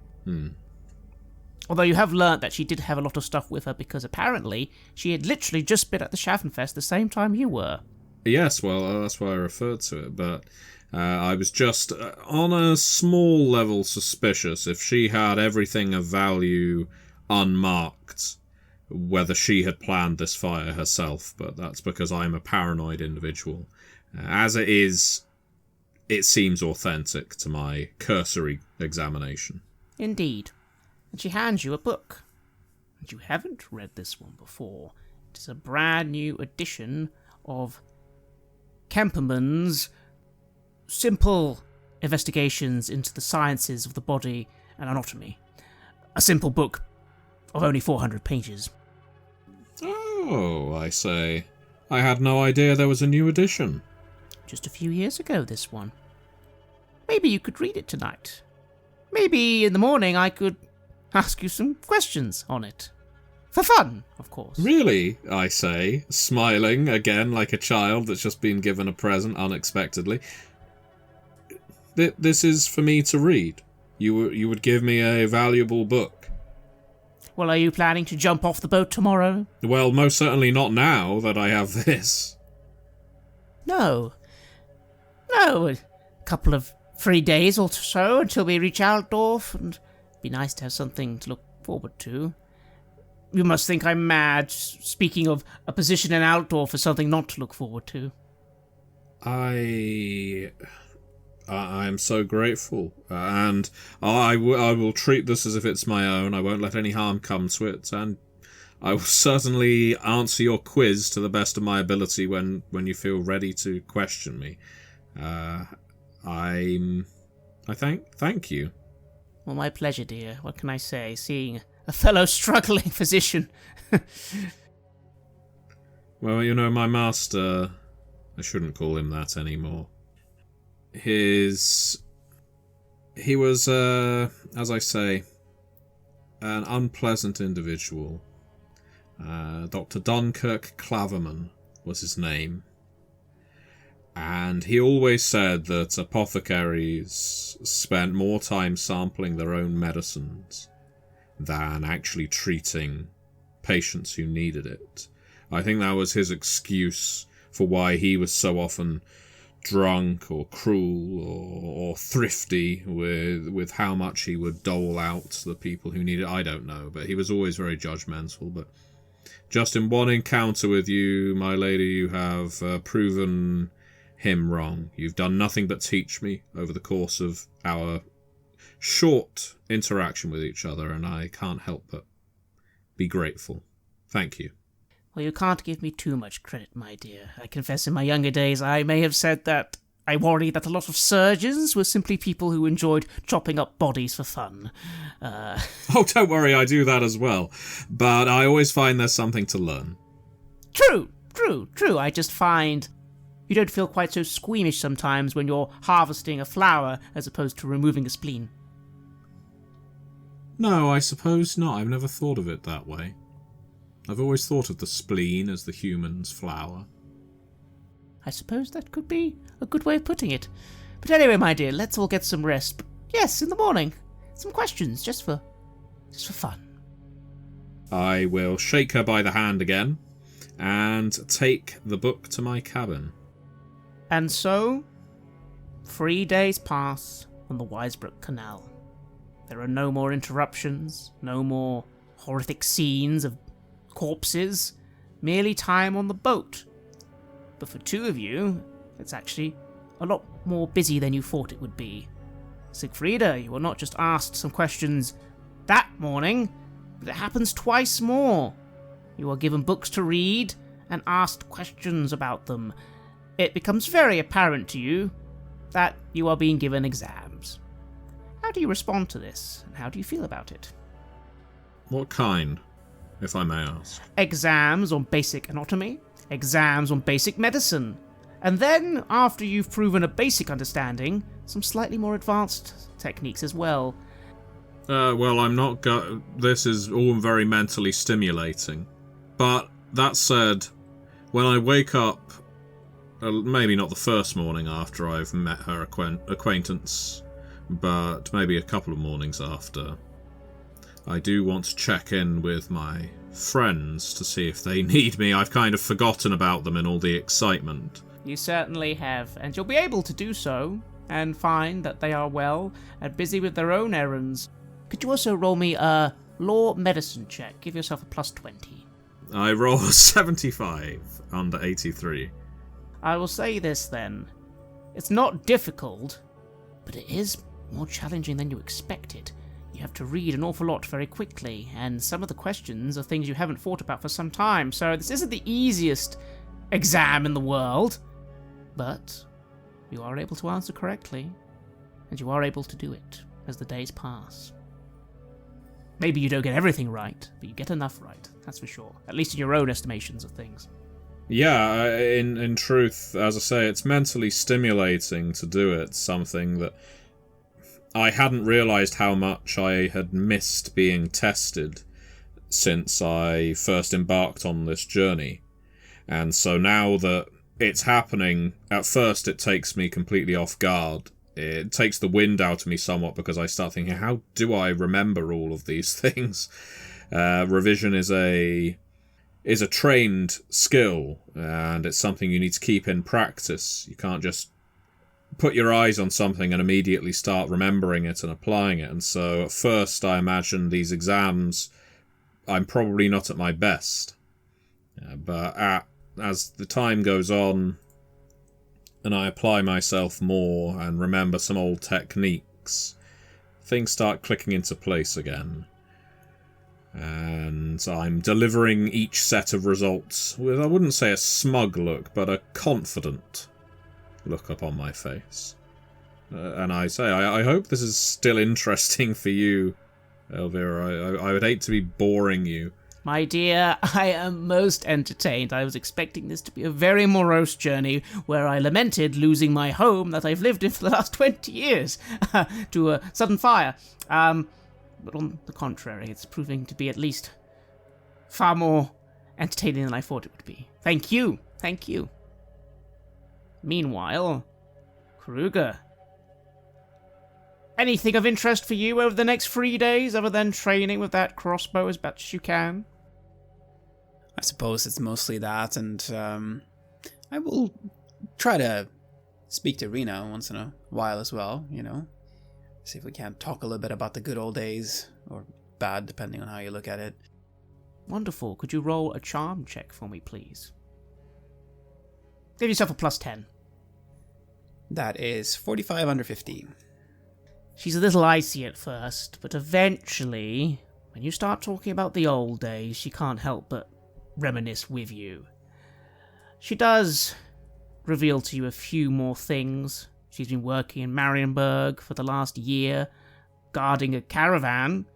Although you have learnt that she did have a lot of stuff with her because apparently she had literally just been at the Schaffenfest the same time you were. Yes, well, that's why I referred to it, but I was just on a small level suspicious. If she had everything of value unmarked, whether she had planned this fire herself, but that's because I'm a paranoid individual. As it is, it seems authentic to my cursory examination. Indeed. And she hands you a book. And you haven't read this one before. It is a brand new edition of Kemperman's Simple Investigations into the Sciences of the Body and Anatomy. A simple book of only 400 pages. Oh, I say. I had no idea there was a new edition. Just a few years ago, this one. Maybe you could read it tonight. Maybe in the morning I could ask you some questions on it. For fun, of course. Really, I say, smiling again like a child that's just been given a present unexpectedly. This is for me to read. You would give me a valuable book. Well, are you planning to jump off the boat tomorrow? Well, most certainly not now that I have this. No, a couple of 3 days or so until we reach Altdorf, and it'd be nice to have something to look forward to. You must think I'm mad, speaking of a position in Altdorf as something not to look forward to. I'm so grateful, and I will treat this as if it's my own. I won't let any harm come to it, and I will certainly answer your quiz to the best of my ability when you feel ready to question me. Thank you. Well, my pleasure, dear. What can I say? Seeing a fellow struggling physician. Well, my master, I shouldn't call him that anymore. He was, as I say, an unpleasant individual. Dr. Dunkirk Claverman was his name. And he always said that apothecaries spent more time sampling their own medicines than actually treating patients who needed it. I think that was his excuse for why he was so often drunk or cruel or thrifty with how much he would dole out to the people who needed it. I don't know, but he was always very judgmental. But just in one encounter with you, my lady, you have proven him wrong. You've done nothing but teach me over the course of our short interaction with each other, and I can't help but be grateful. Thank you. Well, you can't give me too much credit, my dear. I confess in my younger days I may have said that I worried that a lot of surgeons were simply people who enjoyed chopping up bodies for fun. Oh, don't worry, I do that as well. But I always find there's something to learn. True. I just find you don't feel quite so squeamish sometimes when you're harvesting a flower as opposed to removing a spleen. No, I suppose not. I've never thought of it that way. I've always thought of the spleen as the human's flower. I suppose that could be a good way of putting it. But anyway, my dear, let's all get some rest. But yes, in the morning, some questions, just for fun. I will shake her by the hand again and take the book to my cabin. And so, 3 days pass on the Weisbrook Canal. There are no more interruptions, no more horrific scenes of corpses, merely time on the boat. But for two of you, it's actually a lot more busy than you thought it would be. Sigfreda, you were not just asked some questions that morning, but it happens twice more. You are given books to read and asked questions about them. It becomes very apparent to you that you are being given exams. How do you respond to this, and how do you feel about it? What kind, if I may ask? Exams on basic anatomy, exams on basic medicine, and then, after you've proven a basic understanding, some slightly more advanced techniques as well. Well, I'm not this is all very mentally stimulating. But, that said, when I wake up, maybe not the first morning after I've met her acquaintance, but maybe a couple of mornings after, I do want to check in with my friends to see if they need me. I've kind of forgotten about them in all the excitement. You certainly have, and you'll be able to do so, and find that they are well and busy with their own errands. Could you also roll me a law medicine check? Give yourself a +20. I roll 75 under 83. I will say this then. It's not difficult, but it is more challenging than you expected. You have to read an awful lot very quickly, and some of the questions are things you haven't thought about for some time, so this isn't the easiest exam in the world. But you are able to answer correctly, and you are able to do it as the days pass. Maybe you don't get everything right, but you get enough right, that's for sure. At least in your own estimations of things. Yeah, in truth, as I say, it's mentally stimulating to do it, something that I hadn't realised how much I had missed being tested since I first embarked on this journey. And so now that it's happening, at first it takes me completely off guard. It takes the wind out of me somewhat because I start thinking, how do I remember all of these things? Revision is a trained skill, and it's something you need to keep in practice. You can't just put your eyes on something and immediately start remembering it and applying it. And so at first I imagine these exams, I'm probably not at my best. But as the time goes on and I apply myself more and remember some old techniques, things start clicking into place again. And I'm delivering each set of results with, I wouldn't say a smug look, but a confident look upon my face. And I say, I hope this is still interesting for you, Elvira. I would hate to be boring you. My dear, I am most entertained. I was expecting this to be a very morose journey where I lamented losing my home that I've lived in for the last 20 years to a sudden fire. But on the contrary, it's proving to be at least far more entertaining than I thought it would be. Thank you. Thank you. Meanwhile, Kruger, anything of interest for you over the next 3 days other than training with that crossbow as much as you can? I suppose it's mostly that, and I will try to speak to Rena once in a while as well, you know. See if we can't talk a little bit about the good old days, or bad, depending on how you look at it. Wonderful. Could you roll a charm check for me, please? Give yourself a +10. That is 45 under 50. She's a little icy at first, but eventually, when you start talking about the old days, she can't help but reminisce with you. She does reveal to you a few more things. She's been working in Marienburg for the last year, guarding a caravan.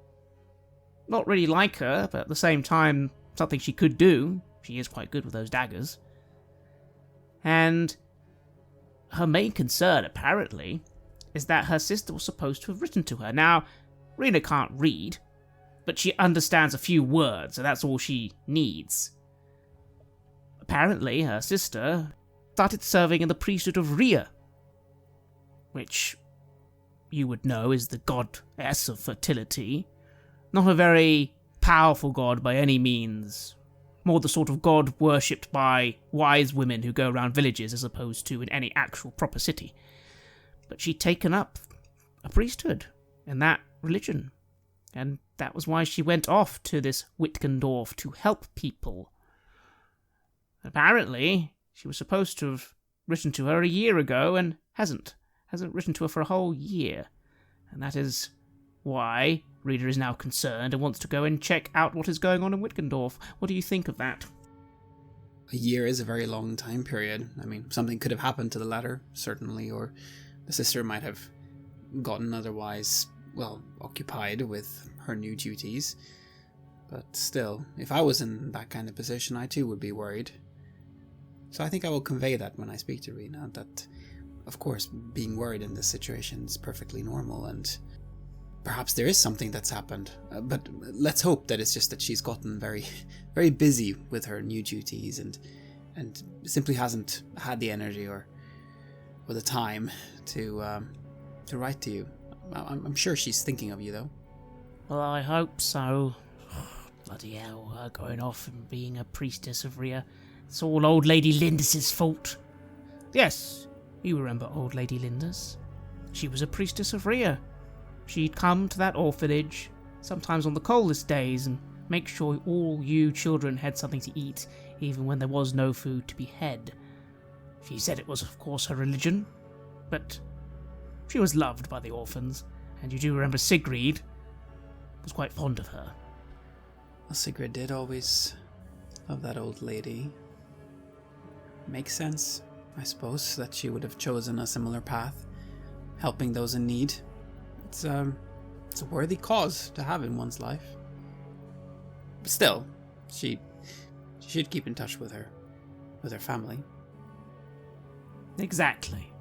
Not really like her, but at the same time, something she could do. She is quite good with those daggers. And her main concern, apparently, is that her sister was supposed to have written to her. Now, Rena can't read, but she understands a few words, so that's all she needs. Apparently, her sister started serving in the priesthood of Rhea, which you would know is the goddess of fertility. Not a very powerful god by any means. More the sort of god worshipped by wise women who go around villages as opposed to in any actual proper city. But she'd taken up a priesthood in that religion, and that was why she went off to this Wittgendorf to help people. Apparently, she was supposed to have written to her a year ago and hasn't written to her for a whole year, and that is why Rita is now concerned and wants to go and check out what is going on in Wittgendorf. What do you think of that? A year is a very long time period. I mean, something could have happened to the latter, certainly, or the sister might have gotten otherwise, well, occupied with her new duties. But still, if I was in that kind of position, I too would be worried. So I think I will convey that when I speak to Rena, that, of course, being worried in this situation is perfectly normal, and perhaps there is something that's happened, but let's hope that it's just that she's gotten very, very busy with her new duties and simply hasn't had the energy or the time to write to you. I'm sure she's thinking of you, though. Well, I hope so. Bloody hell, her going off and being a priestess of Rhea. It's all old Lady Lindis's fault. Yes, you remember old Lady Lindis. She was a priestess of Rhea. She'd come to that orphanage, sometimes on the coldest days, and make sure all you children had something to eat, even when there was no food to be had. She said it was, of course, her religion, but she was loved by the orphans, and you do remember Sigrid was quite fond of her. Well, Sigrid did always love that old lady. Makes sense, I suppose, that she would have chosen a similar path, helping those in need. It's a worthy cause to have in one's life. But still, she should keep in touch with her family. Exactly.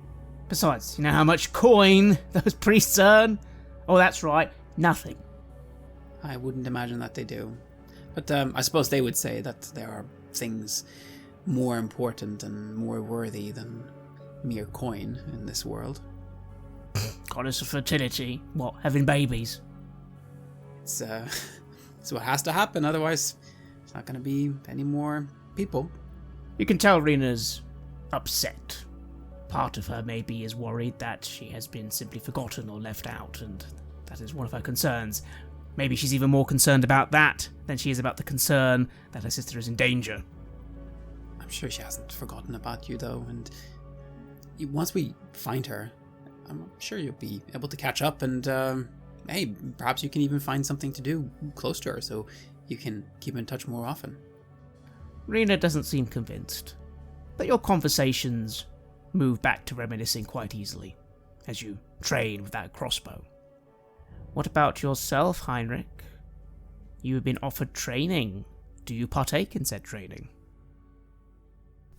Besides, you know how much coin those priests earn? Oh, that's right, nothing. I wouldn't imagine that they do. But I suppose they would say that there are things more important and more worthy than mere coin in this world. Goddess of fertility. What, having babies? It's what has to happen, otherwise there's not going to be any more people. You can tell Rena's upset. Part of her maybe is worried that she has been simply forgotten or left out, and that is one of her concerns. Maybe she's even more concerned about that than she is about the concern that her sister is in danger. I'm sure she hasn't forgotten about you, though, and once we find her, I'm sure you'll be able to catch up, and hey, perhaps you can even find something to do close to her so you can keep in touch more often. Rena doesn't seem convinced, but your conversations move back to reminiscing quite easily as you train with that crossbow. What about yourself, Heinrich? You have been offered training. Do you partake in said training?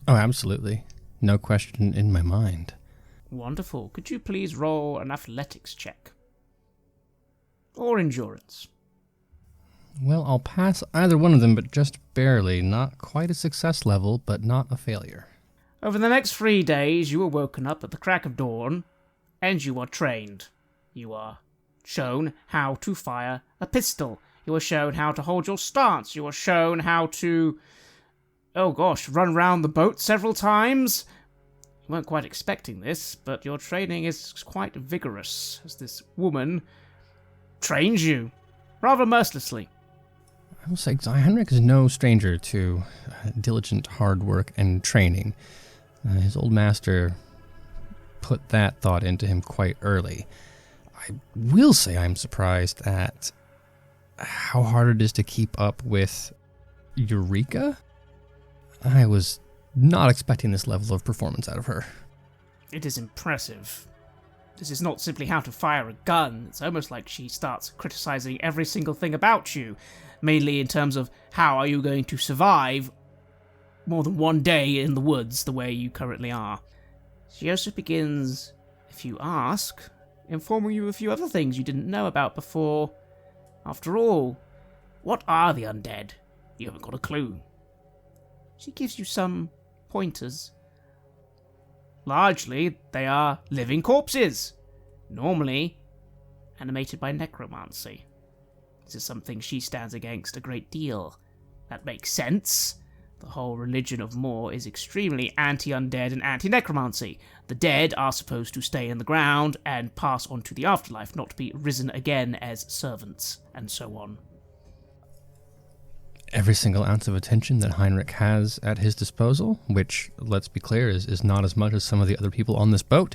Oh, absolutely. No question in my mind. Wonderful. Could you please roll an athletics check? Or endurance? Well, I'll pass either one of them, but just barely. Not quite a success level, but not a failure. Over the next 3 days, you are woken up at the crack of dawn, and you are trained. You are shown how to fire a pistol. You are shown how to hold your stance. You are shown how to, run round the boat several times. You weren't quite expecting this, but your training is quite vigorous, as this woman trains you, rather mercilessly. I will say, Heinrich is no stranger to diligent hard work and training. His old master put that thought into him quite early. I will say I'm surprised at how hard it is to keep up with Eureka. I was not expecting this level of performance out of her. It is impressive. This is not simply how to fire a gun. It's almost like she starts criticizing every single thing about you, mainly in terms of how are you going to survive more than one day in the woods the way you currently are. She also begins, if you ask, informing you of a few other things you didn't know about before. After all, what are the undead? You haven't got a clue. She gives you some pointers. Largely, they are living corpses, normally animated by necromancy. This is something she stands against a great deal. That makes sense. The whole religion of Moor is extremely anti-undead and anti-necromancy. The dead are supposed to stay in the ground and pass on to the afterlife, not be risen again as servants, and so on. Every single ounce of attention that Heinrich has at his disposal, which, let's be clear, is not as much as some of the other people on this boat,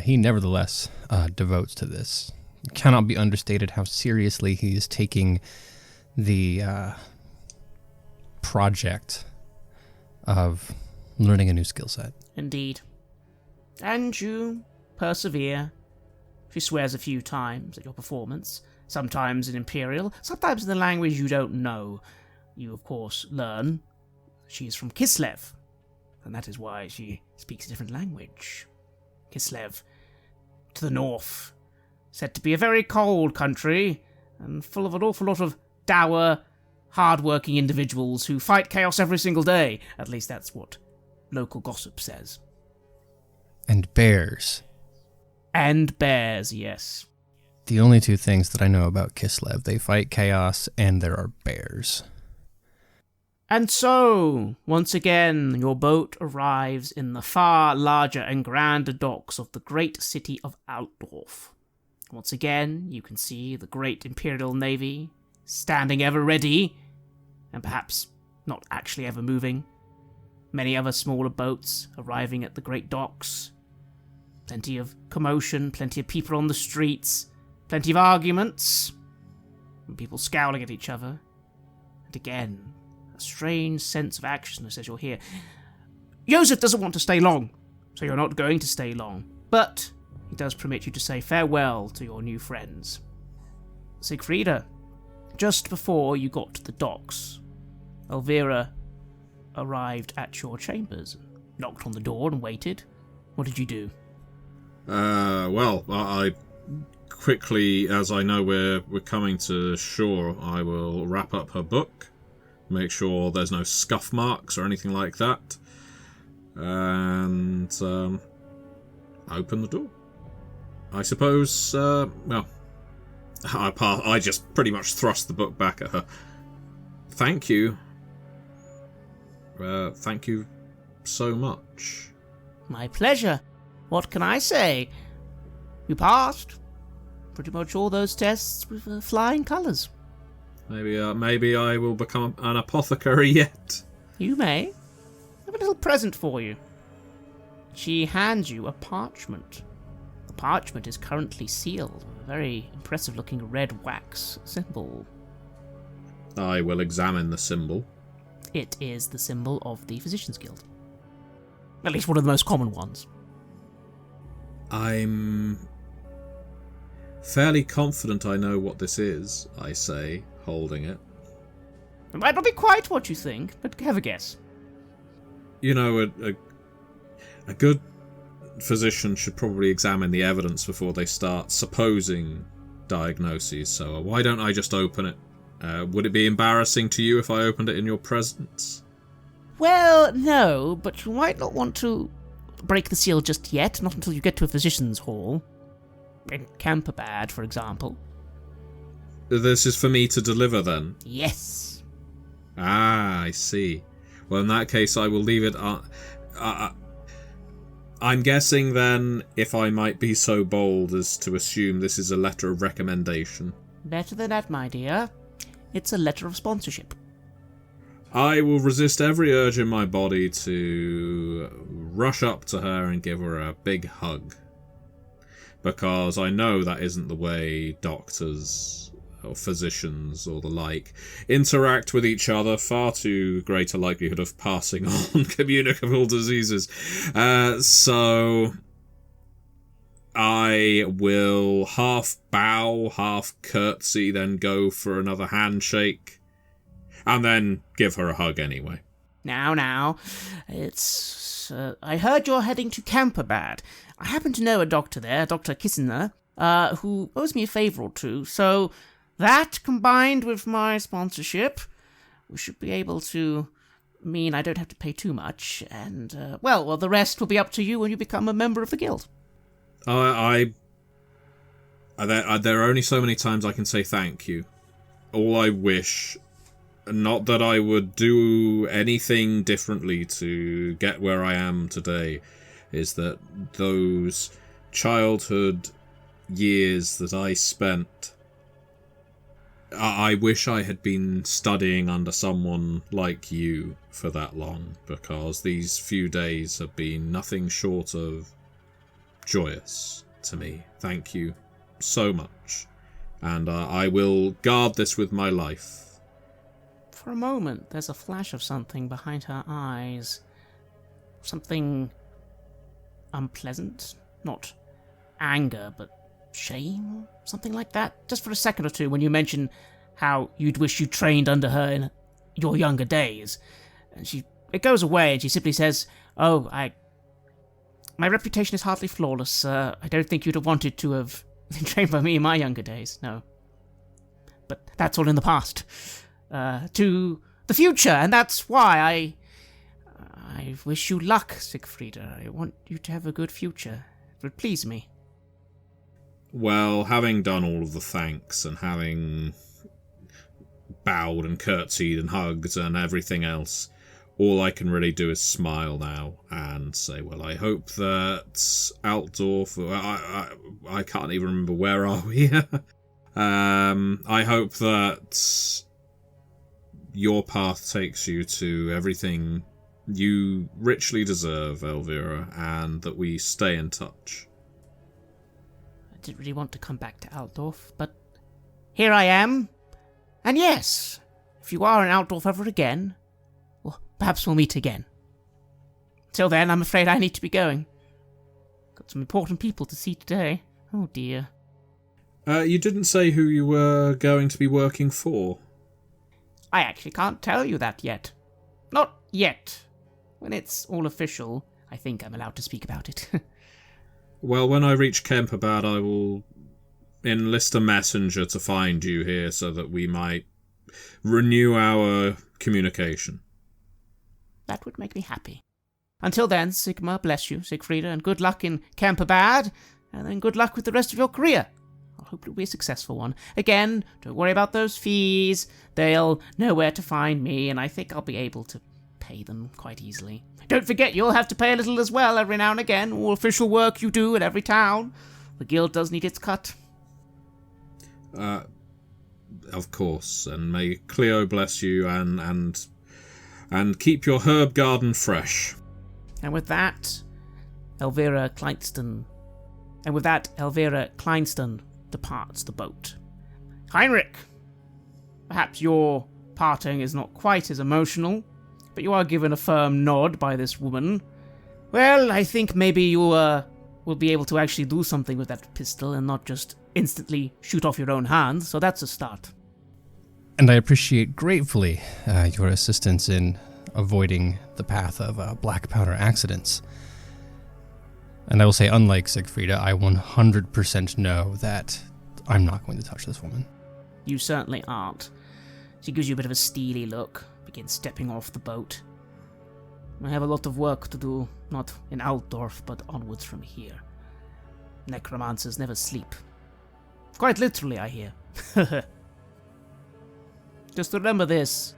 he nevertheless devotes to this. It cannot be understated how seriously he is taking the project of learning a new skill set. Indeed. And you persevere. She swears a few times at your performance, sometimes in Imperial, sometimes in the language you don't know. You, of course, learn she is from Kislev, and that is why she speaks a different language. Kislev, to the north, said to be a very cold country, and full of an awful lot of dour, hard-working individuals who fight chaos every single day. At least that's what local gossip says. And bears. And bears, yes. The only two things that I know about Kislev, they fight chaos and there are bears. And so, once again, your boat arrives in the far larger and grander docks of the great city of Altdorf. Once again, you can see the great Imperial Navy standing ever ready, and perhaps not actually ever moving. Many other smaller boats arriving at the great docks. Plenty of commotion, plenty of people on the streets, plenty of arguments, and people scowling at each other. And again, a strange sense of anxiousness as you're here. Joseph doesn't want to stay long, so you're not going to stay long, but he does permit you to say farewell to your new friends. Sigfreda, just before you got to the docks, Elvira arrived at your chambers, knocked on the door and waited. What did you do? Well, I quickly, as I know we're coming to shore, I will wrap up her book, make sure there's no scuff marks or anything like that, and open the door. I suppose, well, I just pretty much thrust the book back at her. Thank you. Thank you so much. My pleasure. What can I say? You passed pretty much all those tests with flying colours. Maybe I will become an apothecary yet. You may. I have a little present for you. She hands you a parchment. The parchment is currently sealed with a very impressive-looking red wax symbol. I will examine the symbol. It is the symbol of the Physicians Guild. At least one of the most common ones. I'm fairly confident I know what this is, I say, holding it. It might not be quite what you think, but have a guess. You know, a good physician should probably examine the evidence before they start supposing diagnoses, so why don't I just open it? Would it be embarrassing to you if I opened it in your presence? Well, no, but you might not want to break the seal just yet, not until you get to a physician's hall. In Camperbad, for example. This is for me to deliver, then? Yes. Ah, I see. Well, in that case, I will leave it I'm guessing, then, if I might be so bold as to assume this is a letter of recommendation. Better than that, my dear. It's a letter of sponsorship. I will resist every urge in my body to rush up to her and give her a big hug. Because I know that isn't the way doctors or physicians or the like interact with each other. Far too great a likelihood of passing on communicable diseases. So I will half bow, half curtsy, then go for another handshake. And then give her a hug anyway. Now, it's... I heard you're heading to Camperbad. I happen to know a doctor there, Dr. Kissner, who owes me a favour or two, so that, combined with my sponsorship, we should be able to mean I don't have to pay too much, and, well, the rest will be up to you when you become a member of the guild. There are only so many times I can say thank you. All I wish... Not that I would do anything differently to get where I am today, is that those childhood years that I spent, I wish I had been studying under someone like you for that long, because these few days have been nothing short of joyous to me. Thank you so much, and I will guard this with my life. For a moment, there's a flash of something behind her eyes. Something unpleasant. Not anger, but shame, or something like that. Just for a second or two, when you mention how you'd wish you trained under her in your younger days. And it goes away, and she simply says, my reputation is hardly flawless. I don't think you'd have wanted to have been trained by me in my younger days, no. But that's all in the past. To the future, and that's why I wish you luck, Sigfreda. I want you to have a good future. It would please me. Well, having done all of the thanks and having bowed and curtsied and hugged and everything else, all I can really do is smile now and say, well, I hope that Altdorf... I can't even remember, where are we? I hope that your path takes you to everything you richly deserve, Elvira, and that we stay in touch. I didn't really want to come back to Altdorf, but here I am. And yes, if you are in Altdorf ever again, well, perhaps we'll meet again. Till then, I'm afraid I need to be going. Got some important people to see today. Oh dear. You didn't say who you were going to be working for. I actually can't tell you that yet. Not yet. When it's all official, I think I'm allowed to speak about it. Well, when I reach Kemperbad, I will enlist a messenger to find you here so that we might renew our communication. That would make me happy. Until then, Sigma, bless you, Sigfreda, and good luck in Kemperbad, and then good luck with the rest of your career. I hope it'll be a successful one. Again, don't worry about those fees. They'll know where to find me, and I think I'll be able to pay them quite easily. Don't forget, you'll have to pay a little as well every now and again. All official work you do at every town. The guild does need its cut. Of course, and may Cleo bless you and keep your herb garden fresh. And with that, Elvira Kleinston departs the boat. Heinrich, perhaps your parting is not quite as emotional, but you are given a firm nod by this woman. Well, I think maybe you will be able to actually do something with that pistol and not just instantly shoot off your own hand, so that's a start. And I appreciate gratefully your assistance in avoiding the path of black powder accidents. And I will say, unlike Sigfreda, I 100% know that I'm not going to touch this woman. You certainly aren't. She gives you a bit of a steely look, begins stepping off the boat. I have a lot of work to do, not in Altdorf, but onwards from here. Necromancers never sleep. Quite literally, I hear. Just remember this.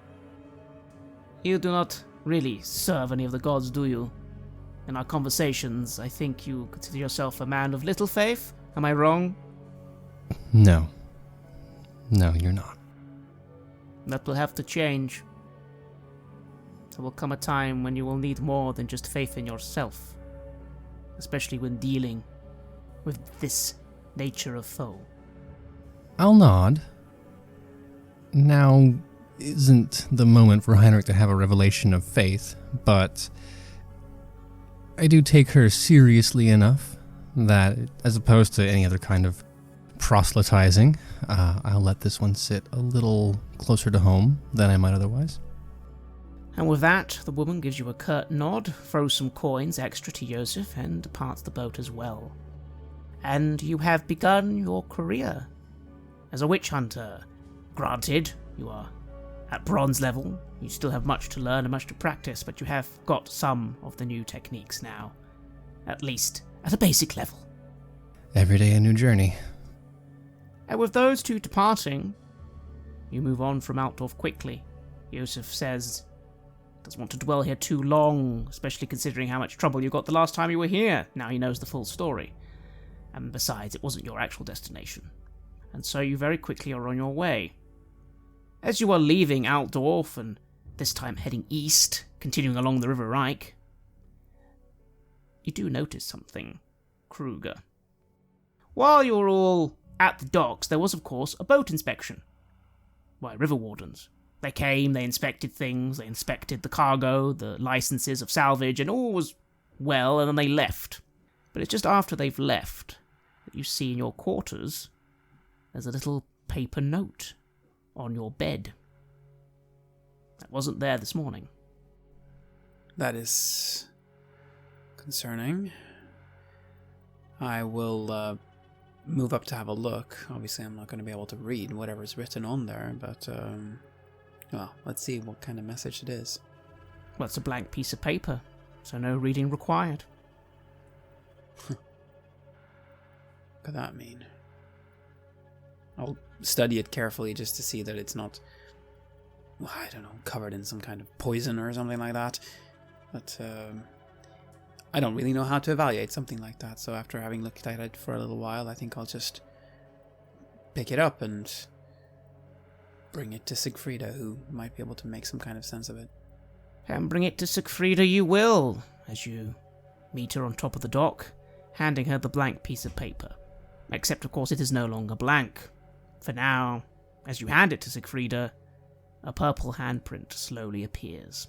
You do not really serve any of the gods, do you? In our conversations, I think you consider yourself a man of little faith. Am I wrong? No. No, you're not. That will have to change. There will come a time when you will need more than just faith in yourself. Especially when dealing with this nature of foe. I'll nod. Now isn't the moment for Heinrich to have a revelation of faith, but I do take her seriously enough that, as opposed to any other kind of proselytizing, I'll let this one sit a little closer to home than I might otherwise. And with that, the woman gives you a curt nod, throws some coins extra to Joseph, and departs the boat as well. And you have begun your career as a witch hunter. Granted, you are at bronze level, you still have much to learn and much to practice, but you have got some of the new techniques now. At least at a basic level. Every day a new journey. And with those two departing, you move on from Altdorf quickly. Joseph says, doesn't want to dwell here too long, especially considering how much trouble you got the last time you were here. Now he knows the full story. And besides, it wasn't your actual destination. And so you very quickly are on your way. As you are leaving Altdorf, and this time heading east, continuing along the River Reich, you do notice something, Kruger. While you were all at the docks, there was, of course, a boat inspection by river wardens. They came, they inspected things, they inspected the cargo, the licenses of salvage, and all was well, and then they left. But it's just after they've left that you see in your quarters there's a little paper note on your bed. That wasn't there this morning. That is concerning. I will move up to have a look. Obviously, I'm not going to be able to read whatever's written on there, but, well, let's see what kind of message it is. Well, it's a blank piece of paper, so no reading required. What could that mean? I'll study it carefully just to see that it's not, well, I don't know, covered in some kind of poison or something like that. But I don't really know how to evaluate something like that, so after having looked at it for a little while, I think I'll just pick it up and bring it to Sigfreda, who might be able to make some kind of sense of it. And bring it to Sigfreda you will, as you meet her on top of the dock, handing her the blank piece of paper. Except, of course, it is no longer blank. For now, as you hand it to Sigfreda, a purple handprint slowly appears.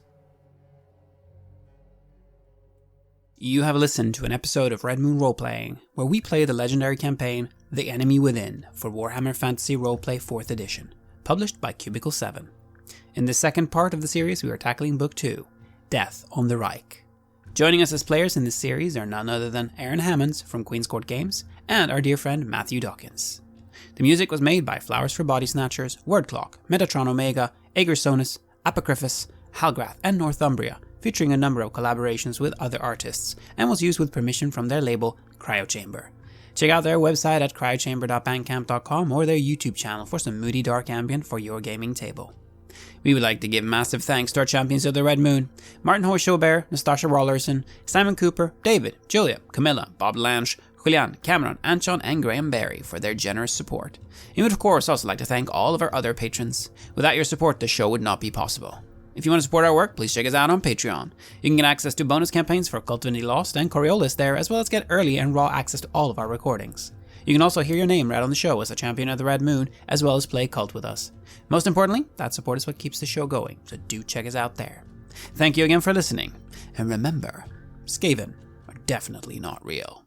You have listened to an episode of Red Moon Roleplaying, where we play the legendary campaign The Enemy Within for Warhammer Fantasy Roleplay 4th Edition, published by Cubicle 7. In the second part of the series, we are tackling Book 2, Death on the Reich. Joining us as players in this series are none other than Aaron Hammonds from Queen's Court Games and our dear friend Matthew Dawkins. The music was made by Flowers for Body Snatchers, Wordclock, Metatron Omega, Aegersonus, Apocryphus, Halgrath, and Northumbria, featuring a number of collaborations with other artists, and was used with permission from their label, Cryochamber. Check out their website at cryochamber.bandcamp.com or their YouTube channel for some moody dark ambient for your gaming table. We would like to give massive thanks to our champions of the Red Moon, Martin Heuschober, Nastasia Raulerson, Simon Cooper, David, Julián, Camilla, Bob Lange, Julián, Cameron, Antxon, and Graham Barey for their generous support. We would of course also like to thank all of our other patrons. Without your support, the show would not be possible. If you want to support our work, please check us out on Patreon. You can get access to bonus campaigns for Cult of Divinity Lost and Coriolis there, as well as get early and raw access to all of our recordings. You can also hear your name read on the show as a champion of the Red Moon, as well as play Cult with us. Most importantly, that support is what keeps the show going, so do check us out there. Thank you again for listening, and remember, Skaven are definitely not real.